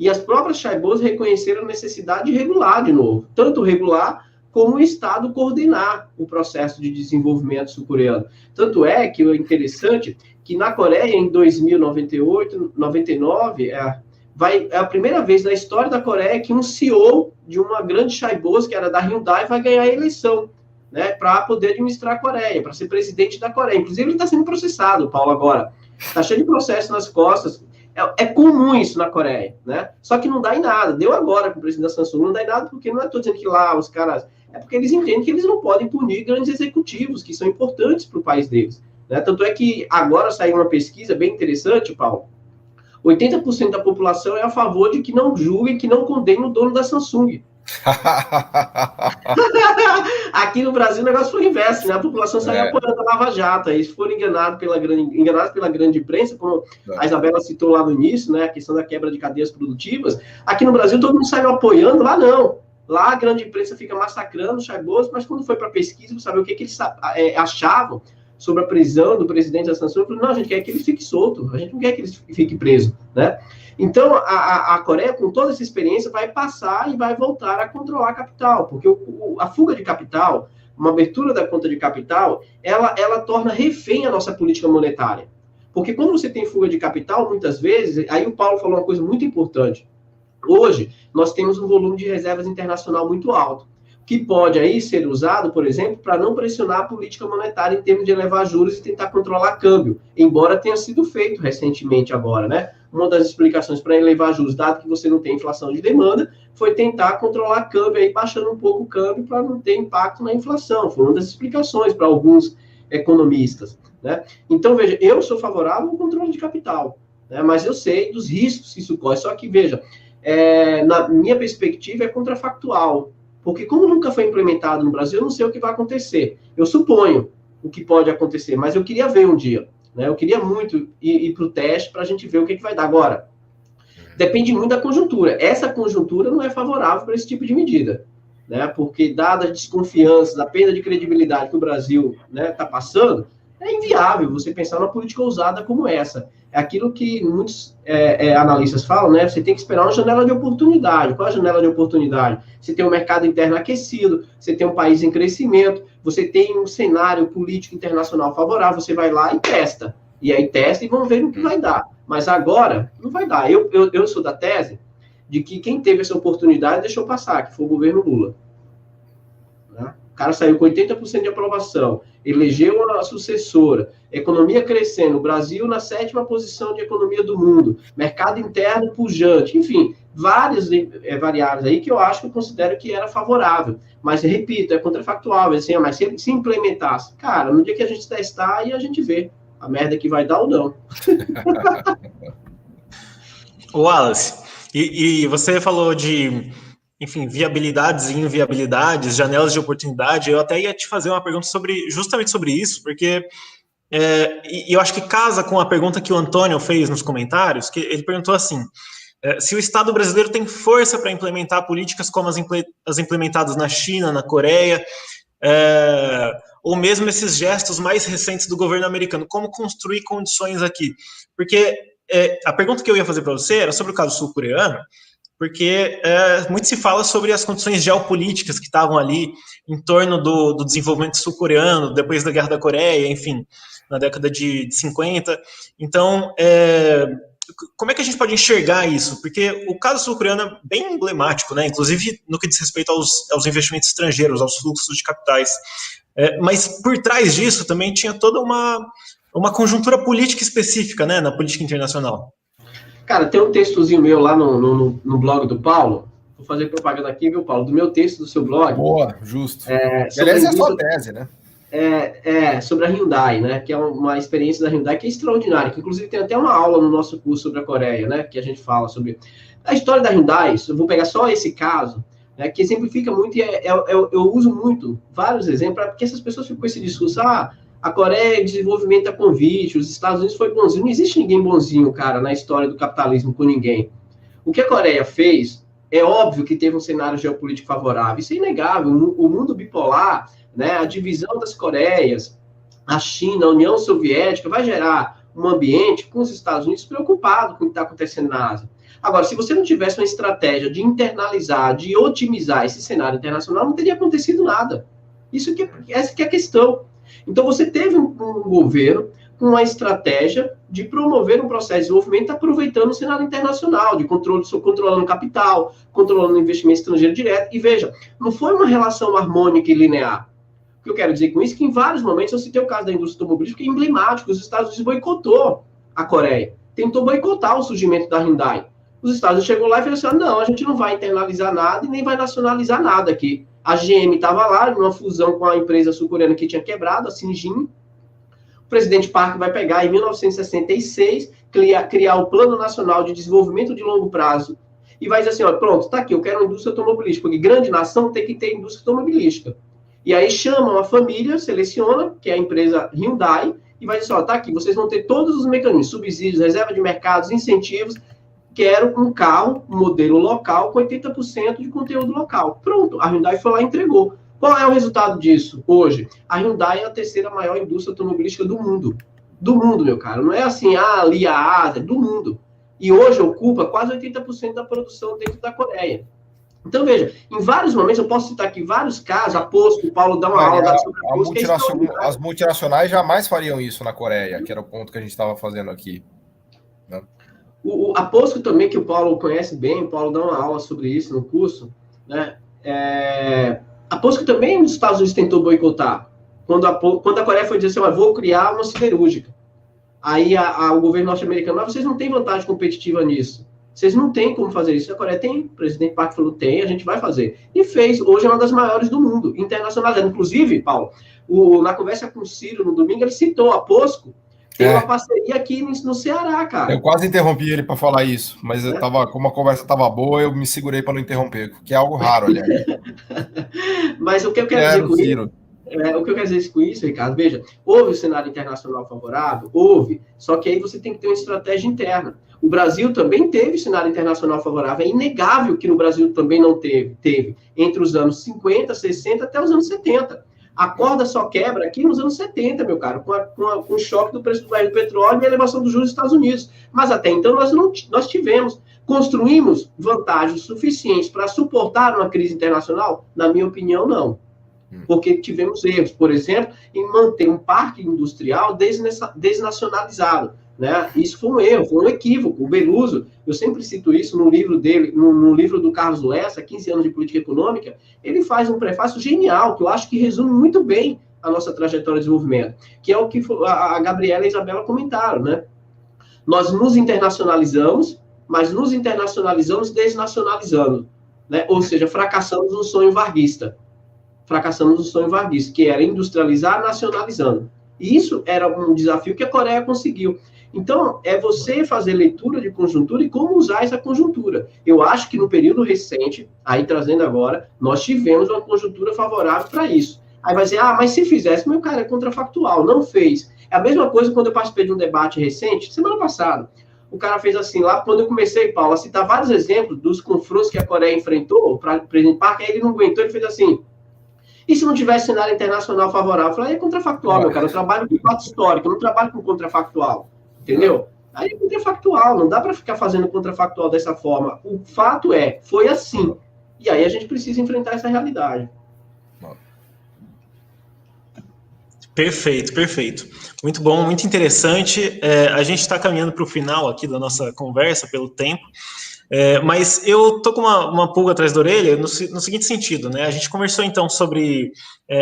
E as próprias chaibos reconheceram a necessidade de regular de novo. Tanto regular, como o Estado coordenar o processo de desenvolvimento sul-coreano. Tanto é que é interessante que na Coreia, em 2098, 99, é a primeira vez na história da Coreia que um CEO de uma grande chaibos, que era da Hyundai, vai ganhar a eleição, né, para poder administrar a Coreia, para ser presidente da Coreia. Inclusive, ele está sendo processado, Paulo, agora. Está cheio de processo nas costas. É comum isso na Coreia, né? Só que não dá em nada. Deu agora com o presidente da Samsung, não dá em nada porque não estou dizendo que lá os caras... É porque eles entendem que eles não podem punir grandes executivos que são importantes para o país deles, né? Tanto é que agora saiu uma pesquisa bem interessante, Paulo. 80% da população é a favor de que não julguem, que não condenem o dono da Samsung. Aqui no Brasil o negócio foi inverso, né? A população saiu apoiando a Lava Jato. Eles foram enganados pela grande imprensa, como a Isabela citou lá no início, né? A questão da quebra de cadeias produtivas. Aqui no Brasil todo mundo saiu apoiando, lá não. Lá a grande imprensa fica massacrando os chaibos, mas quando foi para pesquisa, para saber o que eles achavam sobre a prisão do presidente da Samsung, falou, não, a gente quer que ele fique solto, a gente não quer que ele fique preso, né? Então, a Coreia, com toda essa experiência, vai passar e vai voltar a controlar a capital, porque a fuga de capital, uma abertura da conta de capital, ela torna refém a nossa política monetária. Porque quando você tem fuga de capital, muitas vezes, aí o Paulo falou uma coisa muito importante. Hoje, nós temos um volume de reservas internacional muito alto, que pode aí ser usado, por exemplo, para não pressionar a política monetária em termos de elevar juros e tentar controlar câmbio, embora tenha sido feito recentemente agora, né? Uma das explicações para elevar juros, dado que você não tem inflação de demanda, foi tentar controlar câmbio, aí baixando um pouco o câmbio para não ter impacto na inflação. Foi uma das explicações para alguns economistas, né? Então, veja, eu sou favorável ao controle de capital, né? Mas eu sei dos riscos que isso corre. Só que, veja, na minha perspectiva é contrafactual, porque como nunca foi implementado no Brasil, eu não sei o que vai acontecer. Eu suponho o que pode acontecer, mas eu queria ver um dia, né? Eu queria muito ir para o teste para a gente ver o que vai dar. Agora, depende muito da conjuntura. Essa conjuntura não é favorável para esse tipo de medida, né? Porque, dada a desconfiança, a perda de credibilidade que o Brasil, né, está passando, é inviável você pensar numa política ousada como essa. É aquilo que muitos analistas falam, né? Você tem que esperar uma janela de oportunidade. Qual é a janela de oportunidade? Você tem um mercado interno aquecido, você tem um país em crescimento, você tem um cenário político internacional favorável, você vai lá e testa. E aí testa e vamos ver o que vai dar. Mas agora, não vai dar. Eu sou da tese de que quem teve essa oportunidade deixou passar, que foi o governo Lula. Né? O cara saiu com 80% de aprovação, elegeu a sucessora, economia crescendo, o Brasil na 7ª posição de economia do mundo, mercado interno pujante, enfim, várias variáveis aí que eu acho que eu considero que era favorável. Mas, repito, é contrafactual, assim, mas se implementasse, cara, no dia que a gente testar, aí a gente vê a merda que vai dar ou não. Wallace, e você falou de, enfim, viabilidades e inviabilidades, janelas de oportunidade. Eu até ia te fazer uma pergunta justamente sobre isso, porque eu acho que casa com a pergunta que o Antônio fez nos comentários, que ele perguntou assim, se o Estado brasileiro tem força para implementar políticas como as implementadas na China, na Coreia, ou mesmo esses gestos mais recentes do governo americano, como construir condições aqui? Porque a pergunta que eu ia fazer para você era sobre o caso sul-coreano, porque muito se fala sobre as condições geopolíticas que estavam ali em torno do desenvolvimento sul-coreano, depois da Guerra da Coreia, enfim, na década de 50. Então, como é que a gente pode enxergar isso? Porque o caso sul-coreano é bem emblemático, né? Inclusive no que diz respeito aos investimentos estrangeiros, aos fluxos de capitais. Mas por trás disso também tinha toda uma conjuntura política específica, né, na política internacional. Cara, tem um textozinho meu lá no blog do Paulo. Vou fazer propaganda aqui, viu, Paulo? Do meu texto, do seu blog. Boa, justo. Aliás, é a sua tese, né? Sobre a Hyundai, né? Que é uma experiência da Hyundai que é extraordinária. Que inclusive tem até uma aula no nosso curso sobre a Coreia, né? Que a gente fala sobre a história da Hyundai. Eu vou pegar só esse caso, né, que exemplifica muito e eu uso muito vários exemplos, porque essas pessoas ficam com esse discurso, a Coreia desenvolvimento a convite, os Estados Unidos foi bonzinho. Não existe ninguém bonzinho, cara, na história do capitalismo com ninguém. O que a Coreia fez, é óbvio que teve um cenário geopolítico favorável, isso é inegável. O mundo bipolar, né, a divisão das Coreias, a China, a União Soviética, vai gerar um ambiente com os Estados Unidos preocupado com o que está acontecendo na Ásia. Agora, se você não tivesse uma estratégia de internalizar, de otimizar esse cenário internacional, não teria acontecido nada. Essa que é a questão. Então, você teve um governo com uma estratégia de promover um processo de desenvolvimento aproveitando o cenário internacional, de controlando capital, controlando investimento estrangeiro direto. E veja, não foi uma relação harmônica e linear. O que eu quero dizer com isso é que em vários momentos, eu citei o caso da indústria automobilística, que é emblemático, os Estados Unidos boicotou a Coreia, tentou boicotar o surgimento da Hyundai. Os Estados Unidos chegou lá e falou assim, não, a gente não vai internalizar nada e nem vai nacionalizar nada aqui. A GM estava lá, numa fusão com a empresa sul-coreana que tinha quebrado, a Sinjin. O presidente Park vai pegar, em 1966, criar o Plano Nacional de Desenvolvimento de Longo Prazo e vai dizer assim, pronto, está aqui, eu quero uma indústria automobilística, porque grande nação tem que ter indústria automobilística. E aí chama a família, seleciona, que é a empresa Hyundai, e vai dizer, está aqui, vocês vão ter todos os mecanismos, subsídios, reserva de mercados, incentivos, quero um carro, um modelo local, com 80% de conteúdo local. Pronto, a Hyundai foi lá e entregou. Qual é o resultado disso hoje? A Hyundai é a terceira maior indústria automobilística do mundo. Do mundo, meu caro. Não é assim, ali a Ásia, do mundo. E hoje ocupa quase 80% da produção dentro da Coreia. Então, veja, em vários momentos, eu posso citar aqui vários casos, a POSCO, o Paulo dá uma aula sobre a POSCO. As multinacionais jamais fariam isso na Coreia, que era o ponto que a gente estava fazendo aqui. Né? A POSCO também, que o Paulo conhece bem, o Paulo dá uma aula sobre isso no curso, né? A POSCO também os Estados Unidos tentou boicotar. Quando a Coreia foi dizer assim, vou criar uma siderúrgica. Aí o governo norte-americano, vocês não têm vantagem competitiva nisso. Vocês não têm como fazer isso. A Coreia tem, o presidente Park falou, tem, a gente vai fazer. E fez, hoje é uma das maiores do mundo, internacionalizada. Inclusive, Paulo, na conversa com o Ciro no domingo, ele citou a POSCO, tem uma parceria aqui no Ceará, cara. Eu quase interrompi ele para falar isso, mas como a conversa estava boa, eu me segurei para não interromper, que é algo raro, aliás. Mas o que eu quero dizer com isso... O que eu quero dizer com isso, Ricardo, veja, houve um cenário internacional favorável? Houve, só que aí você tem que ter uma estratégia interna. O Brasil também teve cenário internacional favorável, é inegável que no Brasil também não teve entre os anos 50, 60 até os anos 70. A corda só quebra aqui nos anos 70, meu caro, com o choque do preço do barril do petróleo e a elevação dos juros dos Estados Unidos. Mas até então nós construímos vantagens suficientes para suportar uma crise internacional? Na minha opinião, não. Porque tivemos erros, por exemplo, em manter um parque industrial desnacionalizado. Né? Isso foi um erro, foi um equívoco. O Beluso, eu sempre cito isso no livro dele, no livro do Carlos Lessa, 15 anos de política econômica, ele faz um prefácio genial, que eu acho que resume muito bem a nossa trajetória de desenvolvimento, que é o que a Gabriela e a Isabela comentaram. Né? Nós nos internacionalizamos, mas nos internacionalizamos desnacionalizando. Né? Ou seja, fracassamos no sonho varguista. Que era industrializar nacionalizando. E isso era um desafio que a Coreia conseguiu. Então, é você fazer leitura de conjuntura e como usar essa conjuntura. Eu acho que no período recente, aí trazendo agora, nós tivemos uma conjuntura favorável para isso. Aí vai dizer, mas se fizesse, meu cara, é contrafactual. Não fez. É a mesma coisa quando eu participei de um debate recente, semana passada. O cara fez assim, lá quando eu comecei, Paulo, a citar vários exemplos dos confrontos que a Coreia enfrentou para o presidente Park, aí ele não aguentou, ele fez assim, e se não tivesse cenário internacional favorável? Eu falei, é contrafactual, meu cara. Eu trabalho com fato histórico, eu não trabalho com contrafactual. Entendeu? Aí é contrafactual, não dá para ficar fazendo contrafactual dessa forma. O fato foi assim. E aí a gente precisa enfrentar essa realidade. Perfeito, perfeito. Muito bom, muito interessante. A gente está caminhando para o final aqui da nossa conversa, pelo tempo. Mas eu tô com uma pulga atrás da orelha no seguinte sentido, né? A gente conversou então sobre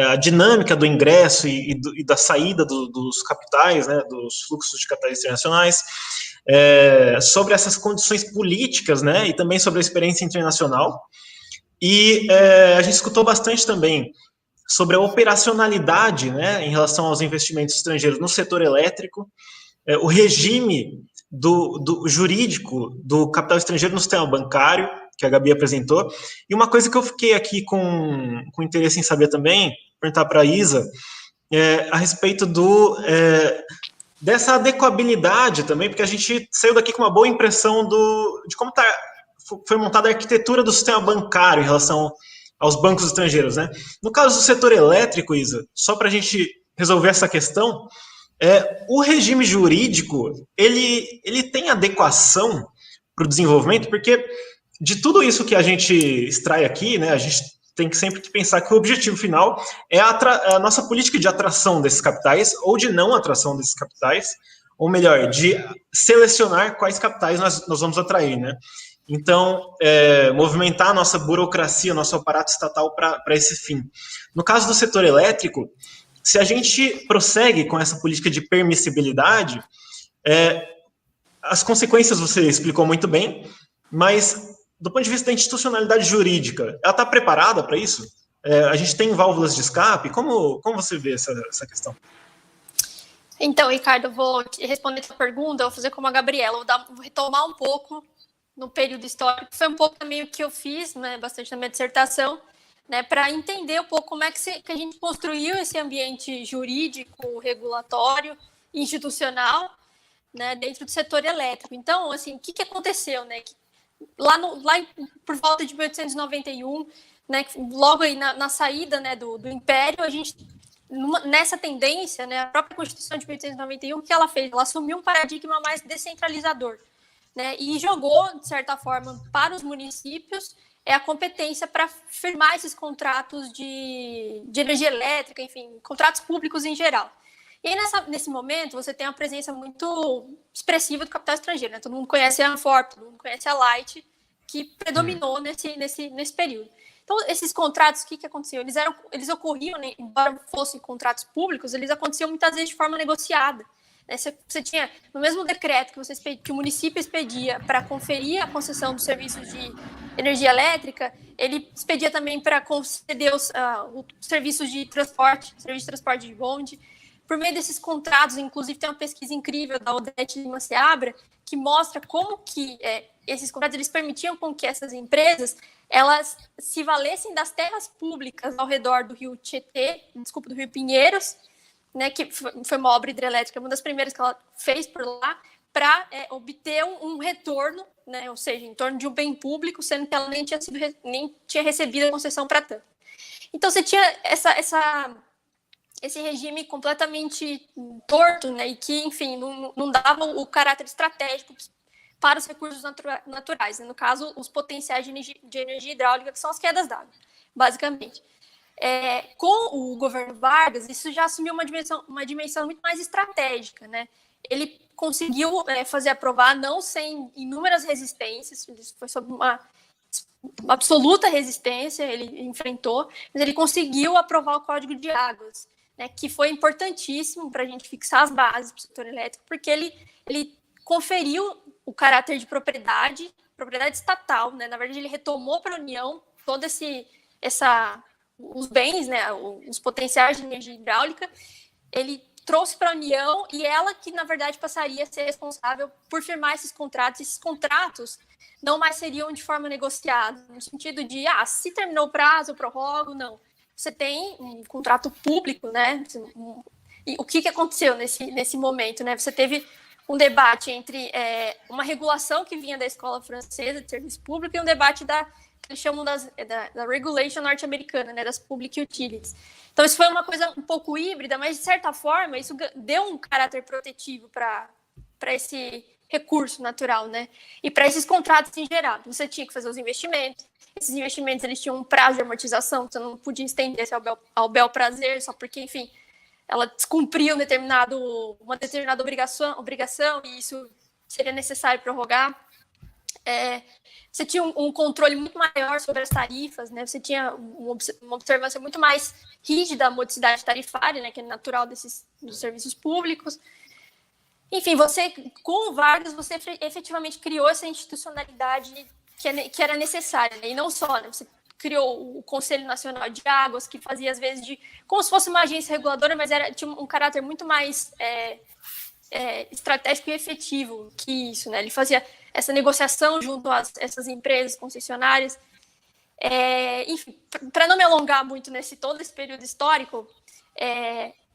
a dinâmica do ingresso e da saída dos capitais, né? Dos fluxos de capitais internacionais, sobre essas condições políticas, né? E também sobre a experiência internacional. E a gente escutou bastante também sobre a operacionalidade, né? Em relação aos investimentos estrangeiros no setor elétrico, o regime do jurídico do capital estrangeiro no sistema bancário, que a Gabi apresentou. E uma coisa que eu fiquei aqui com interesse em saber também, perguntar para a Isa, a respeito dessa adequabilidade também, porque a gente saiu daqui com uma boa impressão de como foi montada a arquitetura do sistema bancário em relação aos bancos estrangeiros, né? No caso do setor elétrico, Isa, só para a gente resolver essa questão, o regime jurídico, ele tem adequação para o desenvolvimento, porque de tudo isso que a gente extrai aqui, né, a gente tem que sempre pensar que o objetivo final é a nossa política de atração desses capitais, ou de não atração desses capitais, ou melhor, de selecionar quais capitais nós vamos atrair, né? Então, movimentar a nossa burocracia, nosso aparato estatal para esse fim. No caso do setor elétrico, se a gente prossegue com essa política de permissibilidade, as consequências você explicou muito bem, mas do ponto de vista da institucionalidade jurídica, ela está preparada para isso? A gente tem válvulas de escape? Como você vê essa questão? Então, Ricardo, eu vou responder a sua pergunta, eu vou fazer como a Gabriela, vou retomar um pouco no período histórico, foi um pouco também o que eu fiz, né, bastante na minha dissertação, né, para entender um pouco como é que a gente construiu esse ambiente jurídico, regulatório, institucional, né, dentro do setor elétrico. Então, assim, o que aconteceu, né? Lá por volta de 1891, né, logo aí na saída, né, do Império, a gente, nessa tendência, né, a própria Constituição de 1891, o que ela fez? Ela assumiu um paradigma mais descentralizador, né, e jogou, de certa forma, para os municípios a competência para firmar esses contratos de energia elétrica, enfim, contratos públicos em geral. E aí, nesse momento, você tem uma presença muito expressiva do capital estrangeiro, né? Todo mundo conhece a Anfor, todo mundo conhece a Light, que predominou nesse período. Então, esses contratos, o que aconteceu? Eles ocorriam, né, embora fossem contratos públicos, eles aconteciam muitas vezes de forma negociada. Você tinha, no mesmo decreto que o município expedia para conferir a concessão dos serviços de energia elétrica, ele expedia também para conceder os serviços de transporte, serviço de transporte de bonde. Por meio desses contratos, inclusive tem uma pesquisa incrível da Odete Lima Seabra, que mostra como que esses contratos eles permitiam com que essas empresas elas se valessem das terras públicas ao redor do rio Tietê, do rio Pinheiros, né, que foi uma obra hidrelétrica, uma das primeiras que ela fez por lá, para obter um retorno, né, ou seja, em torno de um bem público, sendo que ela nem tinha recebido a concessão para tanto. Então, você tinha esse regime completamente torto, né, e que, enfim, não dava o caráter estratégico para os recursos naturais, né, no caso, os potenciais de energia hidráulica, que são as quedas d'água, basicamente. Com o governo Vargas, isso já assumiu uma dimensão muito mais estratégica, né? Ele conseguiu fazer aprovar, não sem inúmeras resistências, foi sob uma absoluta resistência, ele enfrentou, mas ele conseguiu aprovar o Código de Águas, né, que foi importantíssimo para a gente fixar as bases do setor elétrico, porque ele conferiu o caráter de propriedade estatal, né? Na verdade, ele retomou para a União todo os bens, né, os potenciais de energia hidráulica, ele trouxe para a União e ela que, na verdade, passaria a ser responsável por firmar esses contratos. Esses contratos não mais seriam de forma negociada, no sentido de, se terminou o prazo, eu prorrogo, não. Você tem um contrato público, né? E o que aconteceu nesse momento, né? Você teve um debate entre uma regulação que vinha da escola francesa de serviço público e um debate que eles chamam da regulation norte-americana, né, das public utilities. Então, isso foi uma coisa um pouco híbrida, mas, de certa forma, isso deu um caráter protetivo para esse recurso natural, né? E para esses contratos em geral. Você tinha que fazer os investimentos. Esses investimentos eles tinham um prazo de amortização, você não podia estender-se ao bel prazer, só porque, enfim, ela descumpria uma determinada obrigação e isso seria necessário prorrogar. Você tinha um controle muito maior sobre as tarifas, né? Você tinha uma observância muito mais rígida da modicidade tarifária, né? Que é natural dos serviços públicos. Enfim, com o Vargas, você efetivamente criou essa institucionalidade que era necessária, né? E não só, né? Você criou o Conselho Nacional de Águas, que fazia, às vezes, como se fosse uma agência reguladora, mas tinha um caráter muito mais estratégico e efetivo que isso, né? Ele fazia essa negociação junto a essas empresas concessionárias. Enfim, para não me alongar muito todo esse período histórico,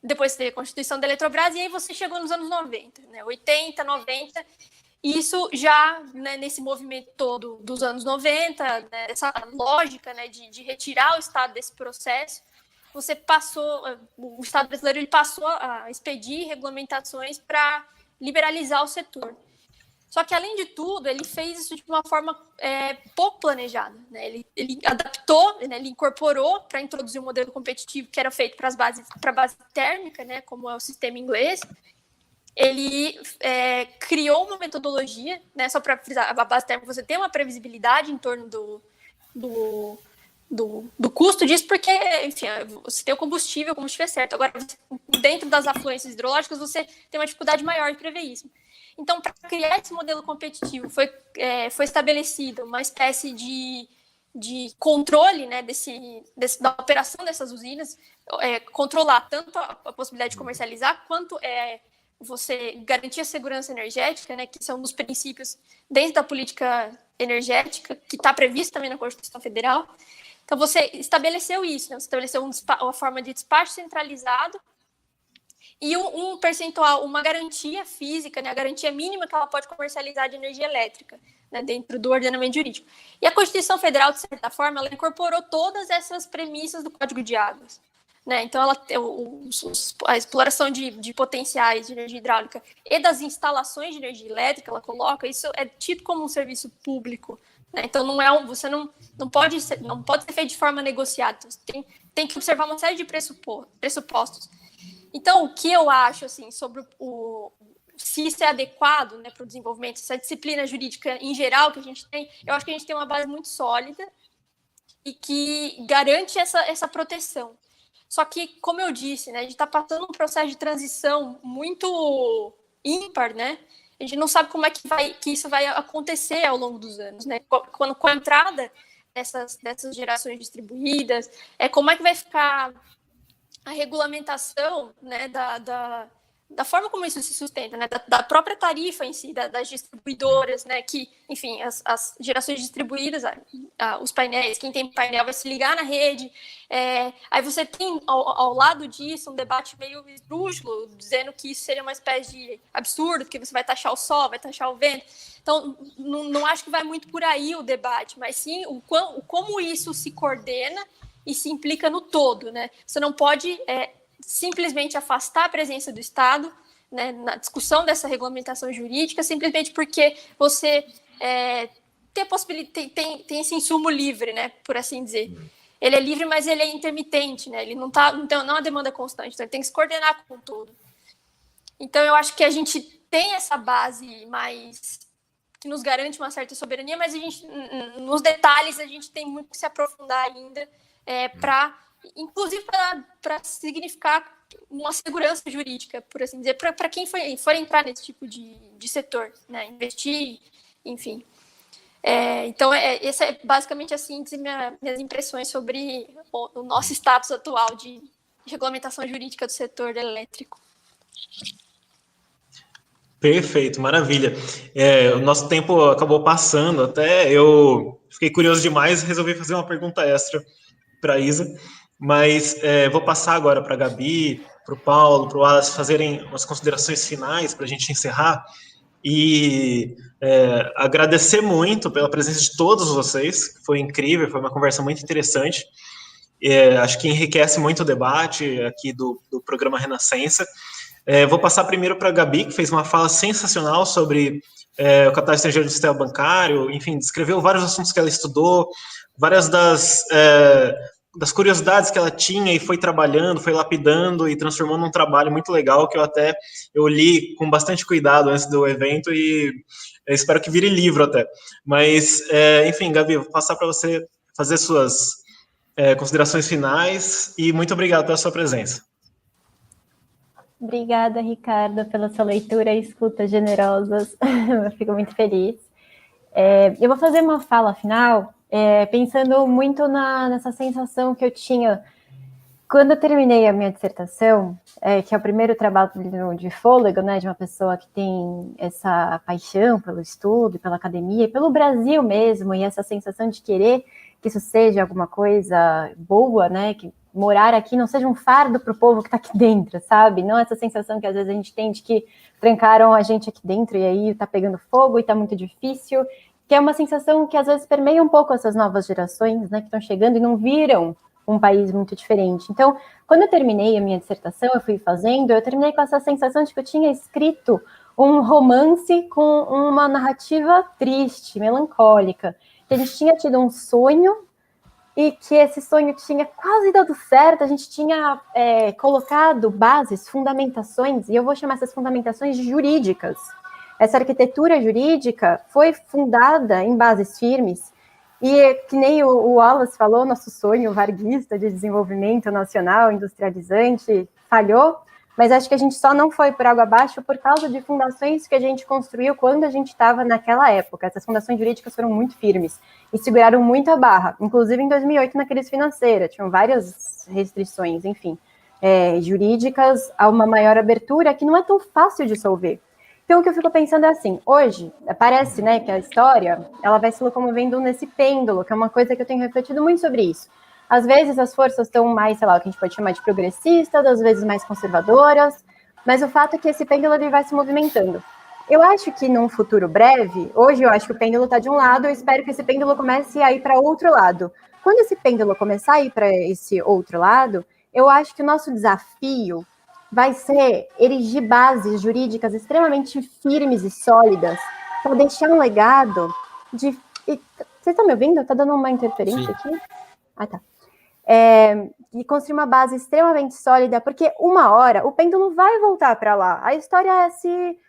depois teve a Constituição da Eletrobras, e aí você chegou nos anos 90, né? 80, 90, e isso já, né, nesse movimento todo dos anos 90, né, essa lógica, né, de retirar o Estado desse processo, o Estado brasileiro ele passou a expedir regulamentações para liberalizar o setor. Só que, além de tudo, ele fez isso de uma forma pouco planejada, né? Ele adaptou, né? Ele incorporou para introduzir um modelo competitivo que era feito para a base térmica, né? Como é o sistema inglês. Ele criou uma metodologia, né? Só para frisar, a base térmica você tem uma previsibilidade em torno do custo disso, porque, enfim, você tem o combustível é certo. Agora, dentro das afluências hidrológicas, você tem uma dificuldade maior de prever isso. Então, para criar esse modelo competitivo, foi estabelecida uma espécie de controle, né, da operação dessas usinas, controlar tanto a possibilidade de comercializar, quanto você garantir a segurança energética, né, que são um dos princípios dentro da política energética, que está previsto também na Constituição Federal. Então, você estabeleceu isso, né, você estabeleceu uma forma de despacho centralizado, e um percentual, uma garantia física, né, a garantia mínima que ela pode comercializar de energia elétrica, né, dentro do ordenamento jurídico. E a Constituição Federal, de certa forma, ela incorporou todas essas premissas do Código de Águas, né? Então, a exploração de potenciais de energia hidráulica e das instalações de energia elétrica, ela coloca, isso é tido como um serviço público, né? Então, você não pode ser feito de forma negociada, você tem que observar uma série de pressupostos. Então, o que eu acho, assim, sobre se isso é adequado, né, para o desenvolvimento, essa disciplina jurídica em geral que a gente tem, eu acho que a gente tem uma base muito sólida e que garante essa proteção. Só que, como eu disse, né, a gente está passando um processo de transição muito ímpar, né? A gente não sabe como é que isso vai acontecer ao longo dos anos, né? Com a entrada dessas gerações distribuídas, como é que vai ficar a regulamentação, né, da forma como isso se sustenta, né, da própria tarifa em si, das distribuidoras, né, que, enfim, as gerações distribuídas, os painéis, quem tem painel vai se ligar na rede, aí você tem ao lado disso um debate meio esdrúxulo, dizendo que isso seria uma espécie de absurdo, porque você vai taxar o sol, vai taxar o vento. Então, não acho que vai muito por aí o debate, mas sim como isso se coordena e se implica no todo, né? Você não pode simplesmente afastar a presença do Estado, né, na discussão dessa regulamentação jurídica, simplesmente porque você tem a possibilidade, tem esse insumo livre, né, por assim dizer. Ele é livre, mas ele é intermitente, né? Ele não é uma demanda constante, então ele tem que se coordenar com tudo. Então, eu acho que a gente tem essa base mais que nos garante uma certa soberania, mas nos detalhes a gente tem muito que se aprofundar ainda, inclusive para significar uma segurança jurídica, por assim dizer, para quem for entrar nesse tipo de setor, né? Investir, enfim. Então, essa é basicamente assim minhas impressões sobre o nosso status atual de regulamentação jurídica do setor elétrico. Perfeito, maravilha. O nosso tempo acabou passando, até eu fiquei curioso demais e resolvi fazer uma pergunta extra para a Isa, mas vou passar agora para a Gabi, para o Paulo, para o Wallace fazerem umas considerações finais para a gente encerrar e agradecer muito pela presença de todos vocês, foi incrível, foi uma conversa muito interessante, acho que enriquece muito o debate aqui do programa Renascença. Vou passar primeiro para a Gabi, que fez uma fala sensacional sobre o capital estrangeiro do sistema bancário, enfim, descreveu vários assuntos que ela estudou, várias das curiosidades que ela tinha e foi trabalhando, foi lapidando e transformou num trabalho muito legal que eu li com bastante cuidado antes do evento e espero que vire livro até. Mas, enfim, Gabi, vou passar para você fazer suas considerações finais e muito obrigado pela sua presença. Obrigada, Ricardo, pela sua leitura e escuta generosas. Eu fico muito feliz. Eu vou fazer uma fala final, pensando muito nessa sensação que eu tinha quando eu terminei a minha dissertação, que é o primeiro trabalho de fôlego, né, de uma pessoa que tem essa paixão pelo estudo, pela academia, pelo Brasil mesmo, e essa sensação de querer que isso seja alguma coisa boa, né, que morar aqui não seja um fardo para o povo que está aqui dentro, sabe? Não essa sensação que às vezes a gente tem de que trancaram a gente aqui dentro e aí está pegando fogo e está muito difícil, que é uma sensação que às vezes permeia um pouco essas novas gerações, né, que estão chegando e não viram um país muito diferente. Então, quando eu terminei a minha dissertação, eu terminei com essa sensação de que eu tinha escrito um romance com uma narrativa triste, melancólica, que a gente tinha tido um sonho e que esse sonho tinha quase dado certo, a gente tinha colocado bases, fundamentações, e eu vou chamar essas fundamentações jurídicas. Essa arquitetura jurídica foi fundada em bases firmes, e que nem o Wallace falou, nosso sonho varguista de desenvolvimento nacional, industrializante, falhou, mas acho que a gente só não foi por água abaixo por causa de fundações que a gente construiu quando a gente estava naquela época. Essas fundações jurídicas foram muito firmes e seguraram muito a barra, inclusive em 2008 na crise financeira, tinham várias restrições, enfim, jurídicas a uma maior abertura que não é tão fácil de dissolver. Então, o que eu fico pensando é assim, hoje, parece, né, que a história, ela vai se locomovendo nesse pêndulo, que é uma coisa que eu tenho refletido muito sobre isso. Às vezes as forças estão mais, sei lá, o que a gente pode chamar de progressistas, às vezes mais conservadoras, mas o fato é que esse pêndulo ele vai se movimentando. Eu acho que num futuro breve, hoje eu acho que o pêndulo está de um lado, eu espero que esse pêndulo comece a ir para outro lado. Quando esse pêndulo começar a ir para esse outro lado, eu acho que o nosso desafio vai ser erigir bases jurídicas extremamente firmes e sólidas para deixar um legado de... Vocês estão me ouvindo? Está dando uma interferência Sim. aqui? Ah, tá. E construir uma base extremamente sólida, porque uma hora o pêndulo vai voltar para lá. A história se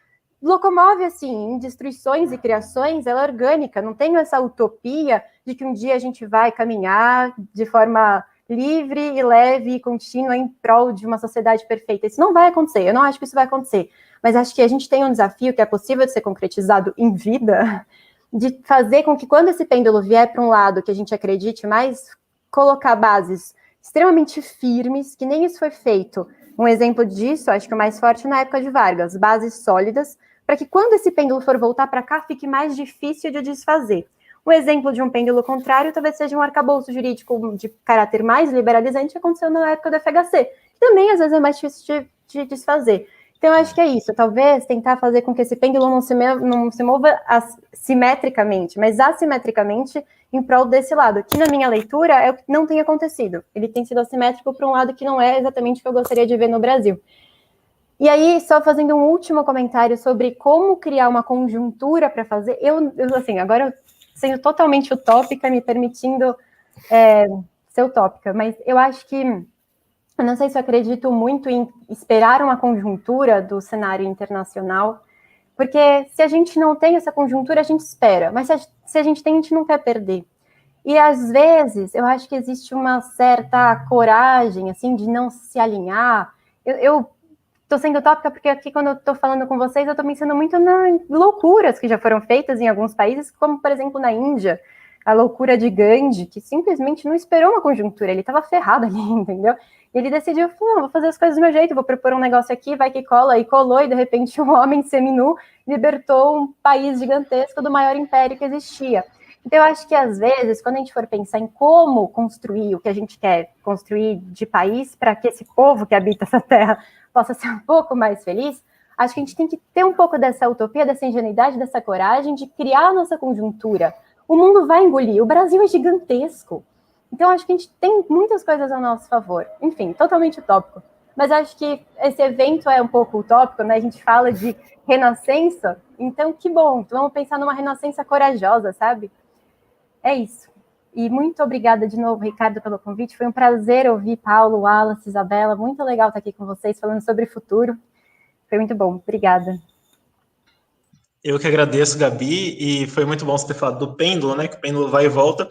locomove assim, em destruições e criações, ela é orgânica, não tenho essa utopia de que um dia a gente vai caminhar de forma livre e leve e contínua em prol de uma sociedade perfeita. Isso não vai acontecer, eu não acho que isso vai acontecer, mas acho que a gente tem um desafio que é possível de ser concretizado em vida, de fazer com que quando esse pêndulo vier para um lado que a gente acredite mais, colocar bases extremamente firmes, que nem isso foi feito Um exemplo disso, acho que o mais forte na época de Vargas, bases sólidas, para que quando esse pêndulo for voltar para cá, fique mais difícil de desfazer. Um exemplo de um pêndulo contrário talvez seja um arcabouço jurídico de caráter mais liberalizante que aconteceu na época do FHC, que também às vezes é mais difícil de desfazer. Então, eu acho que é isso, talvez tentar fazer com que esse pêndulo não se mova simetricamente, mas assimetricamente em prol desse lado, que na minha leitura é o que não tem acontecido. Ele tem sido assimétrico para um lado que não é exatamente o que eu gostaria de ver no Brasil. E aí, só fazendo um último comentário sobre como criar uma conjuntura para fazer, eu assim, agora eu sendo totalmente utópica, me permitindo ser utópica, mas eu acho que, eu não sei se eu acredito muito em esperar uma conjuntura do cenário internacional, porque se a gente não tem essa conjuntura, a gente espera, mas se a gente tem, a gente não quer perder. E às vezes, eu acho que existe uma certa coragem, assim, de não se alinhar. Eu tô sendo utópica porque aqui, quando eu tô falando com vocês, eu tô pensando muito nas loucuras que já foram feitas em alguns países, como, por exemplo, na Índia, a loucura de Gandhi, que simplesmente não esperou uma conjuntura, ele estava ferrado ali, entendeu? E ele decidiu, não, vou fazer as coisas do meu jeito, vou propor um negócio aqui, vai que cola, e colou, e de repente um homem seminu libertou um país gigantesco do maior império que existia. Então eu acho que às vezes, quando a gente for pensar em como construir o que a gente quer construir de país, para que esse povo que habita essa terra possa ser um pouco mais feliz, acho que a gente tem que ter um pouco dessa utopia, dessa ingenuidade, dessa coragem de criar a nossa conjuntura. O mundo vai engolir, o Brasil é gigantesco. Então, acho que a gente tem muitas coisas ao nosso favor. Enfim, totalmente utópico. Mas acho que esse evento é um pouco utópico, né? A gente fala de renascença, então que bom. Vamos pensar numa renascença corajosa, sabe? É isso. E muito obrigada de novo, Ricardo, pelo convite. Foi um prazer ouvir Paulo, Wallace, Isabela. Muito legal estar aqui com vocês, falando sobre futuro. Foi muito bom. Obrigada. Eu que agradeço, Gabi, e foi muito bom você ter falado do pêndulo, né? Que o pêndulo vai e volta,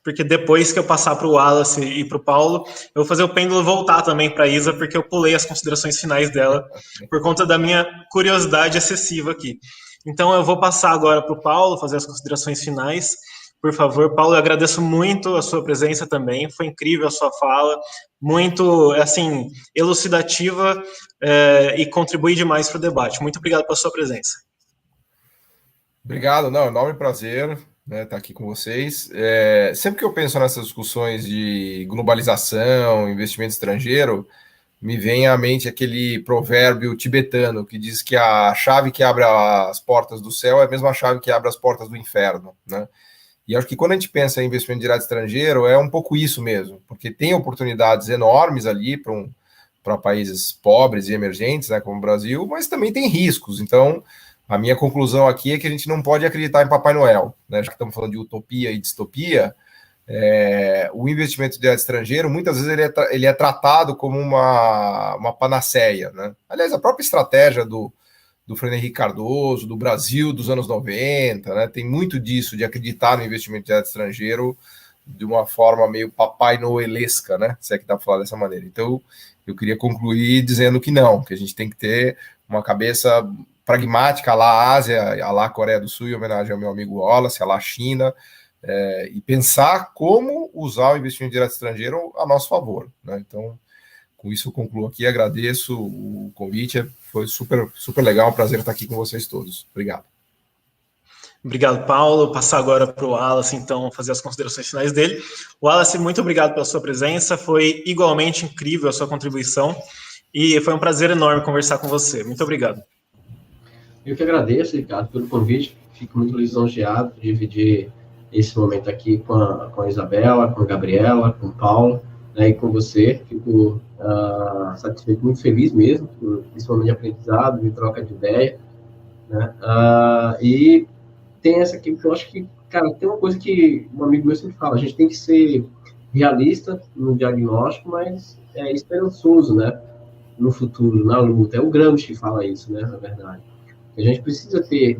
porque depois que eu passar para o Wallace e para o Paulo, eu vou fazer o pêndulo voltar também para a Isa, porque eu pulei as considerações finais dela, por conta da minha curiosidade excessiva aqui. Então, eu vou passar agora para o Paulo, fazer as considerações finais. Por favor, Paulo, eu agradeço muito a sua presença também, foi incrível a sua fala, muito, assim, elucidativa e contribui demais para o debate. Muito obrigado pela sua presença. Obrigado, não, enorme prazer, né, estar aqui com vocês. Sempre que eu penso nessas discussões de globalização, investimento estrangeiro, me vem à mente aquele provérbio tibetano que diz que a chave que abre as portas do céu é a mesma chave que abre as portas do inferno, né? E acho que quando a gente pensa em investimento direto estrangeiro, é um pouco isso mesmo, porque tem oportunidades enormes ali para países pobres e emergentes, né, como o Brasil, mas também tem riscos. Então, a minha conclusão aqui é que a gente não pode acreditar em Papai Noel, né? Já que estamos falando de utopia e distopia, o investimento direto estrangeiro, muitas vezes ele é tratado como uma panaceia, né? Aliás, a própria estratégia do Fernando Henrique Cardoso, do Brasil dos anos 90, né? Tem muito disso, de acreditar no investimento direto estrangeiro de uma forma meio Papai Noelesca, né? Se é que dá para falar dessa maneira. Então, eu queria concluir dizendo que não, que a gente tem que ter uma cabeça pragmática, a lá Ásia, a lá Coreia do Sul, em homenagem ao meu amigo Wallace, a lá China, e pensar como usar o investimento direto estrangeiro a nosso favor, né? Então, com isso eu concluo aqui, agradeço o convite, foi super, super legal, um prazer estar aqui com vocês todos. Obrigado. Obrigado, Paulo. Vou passar agora para o Wallace, então, fazer as considerações finais dele. Wallace, muito obrigado pela sua presença, foi igualmente incrível a sua contribuição e foi um prazer enorme conversar com você. Muito obrigado. Eu que agradeço, Ricardo, pelo convite, fico muito lisonjeado de dividir esse momento aqui com a Isabela, com a Gabriela, com o Paulo, né, e com você. Fico satisfeito, muito feliz mesmo, por esse momento de aprendizado, de troca de ideia, né, e tem essa aqui, porque eu acho que, cara, tem uma coisa que um amigo meu sempre fala, a gente tem que ser realista no diagnóstico, mas esperançoso, né, no futuro, na luta. É o Gramsci que fala isso, né, na verdade. A gente precisa ter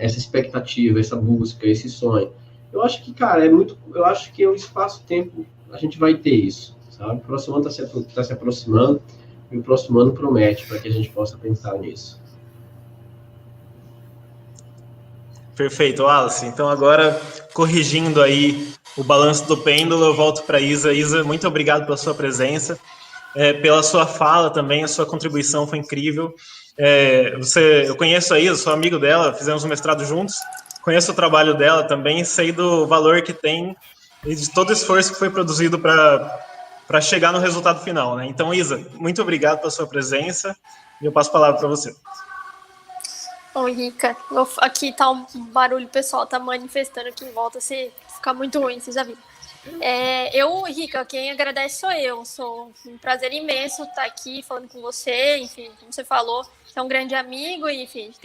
essa expectativa, essa busca, esse sonho. Eu acho que, cara, eu acho que o espaço-tempo a gente vai ter isso, sabe? O próximo ano está se aproximando e o próximo ano promete para que a gente possa pensar nisso. Perfeito, Wallace. Então, agora, corrigindo aí o balanço do pêndulo, eu volto para a Isa. Isa, muito obrigado pela sua presença. pela sua fala também, a sua contribuição foi incrível. Eu conheço a Isa, sou amigo dela, fizemos um mestrado juntos, conheço o trabalho dela também, sei do valor que tem e de todo o esforço que foi produzido para chegar no resultado final, né? Então, Isa, muito obrigado pela sua presença e eu passo a palavra para você. Oi, Rica. Aqui tá um barulho, o pessoal tá manifestando aqui em volta, se ficar muito ruim, vocês já viram. Rica, quem agradece sou eu. Sou um prazer imenso estar aqui falando com você. Enfim, como você falou, você é um grande amigo e, enfim, a gente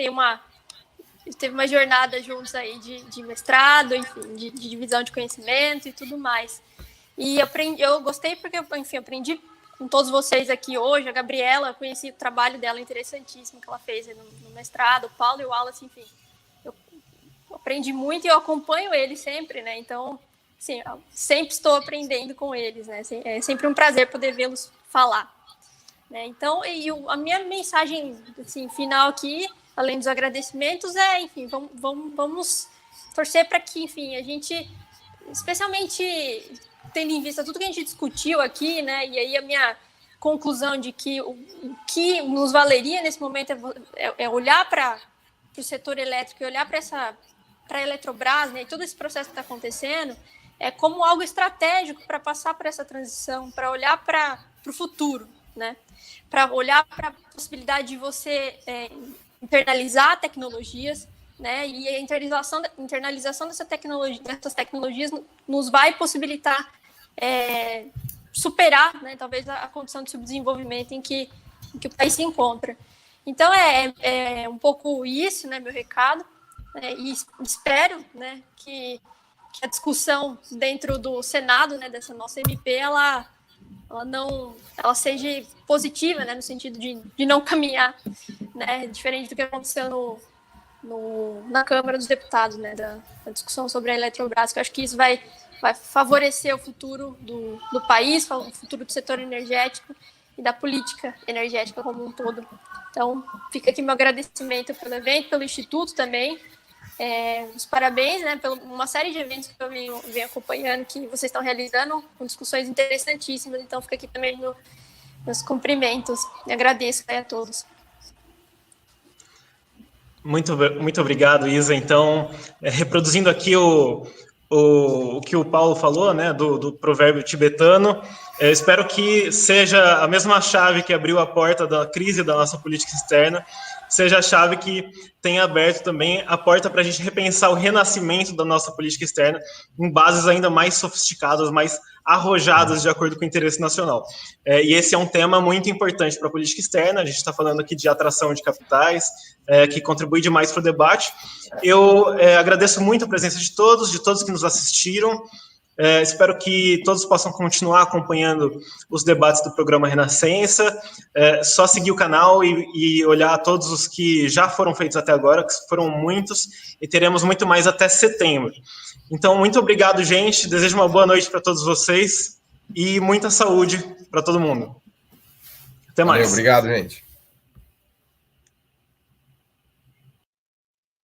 teve uma jornada juntos aí de mestrado, enfim, de divisão de conhecimento e tudo mais. E eu gostei porque, enfim, aprendi com todos vocês aqui hoje. A Gabriela, conheci o trabalho dela interessantíssimo que ela fez no mestrado, o Paulo e o Wallace, enfim. Eu aprendi muito e eu acompanho eles sempre, né? Então, sim, sempre estou aprendendo com eles, né? É sempre um prazer poder vê-los falar, né? Então, a minha mensagem, assim, final aqui, além dos agradecimentos, enfim, vamos torcer para que, enfim, a gente, especialmente tendo em vista tudo que a gente discutiu aqui, né? E aí a minha conclusão de que o que nos valeria nesse momento é olhar para o setor elétrico e olhar para a Eletrobras, né? E todo esse processo que está acontecendo, como algo estratégico para passar por essa transição, para olhar para o futuro, né? Para olhar para a possibilidade de você internalizar tecnologias, né? E a internalização dessas tecnologias nos vai possibilitar superar, né, talvez a condição de subdesenvolvimento em que o país se encontra. Então, é um pouco isso, né, meu recado, e espero, né, que a discussão dentro do Senado, né, dessa nossa MP, ela seja positiva, né, no sentido de não caminhar, né, diferente do que aconteceu na Câmara dos Deputados, né, da discussão sobre a Eletrobras, que eu acho que isso vai favorecer o futuro do país, o futuro do setor energético e da política energética como um todo. Então, fica aqui meu agradecimento pelo evento, pelo Instituto também, os parabéns, né, por uma série de eventos que eu venho acompanhando, que vocês estão realizando, com discussões interessantíssimas, então fica aqui também meus cumprimentos, e agradeço a todos. Muito obrigado, Isa. Então, reproduzindo aqui o que o Paulo falou, né, do provérbio tibetano, espero que seja a mesma chave que abriu a porta da crise da nossa política externa, seja a chave que tenha aberto também a porta para a gente repensar o renascimento da nossa política externa em bases ainda mais sofisticadas, mais arrojadas de acordo com o interesse nacional. E esse é um tema muito importante para a política externa. A gente está falando aqui de atração de capitais, que contribui demais para o debate. Eu agradeço muito a presença de todos que nos assistiram. Espero que todos possam continuar acompanhando os debates do programa Renascença. Só seguir o canal e olhar todos os que já foram feitos até agora, que foram muitos, e teremos muito mais até setembro. Então, muito obrigado, gente. Desejo uma boa noite para todos vocês e muita saúde para todo mundo. Até mais. Valeu, obrigado, gente.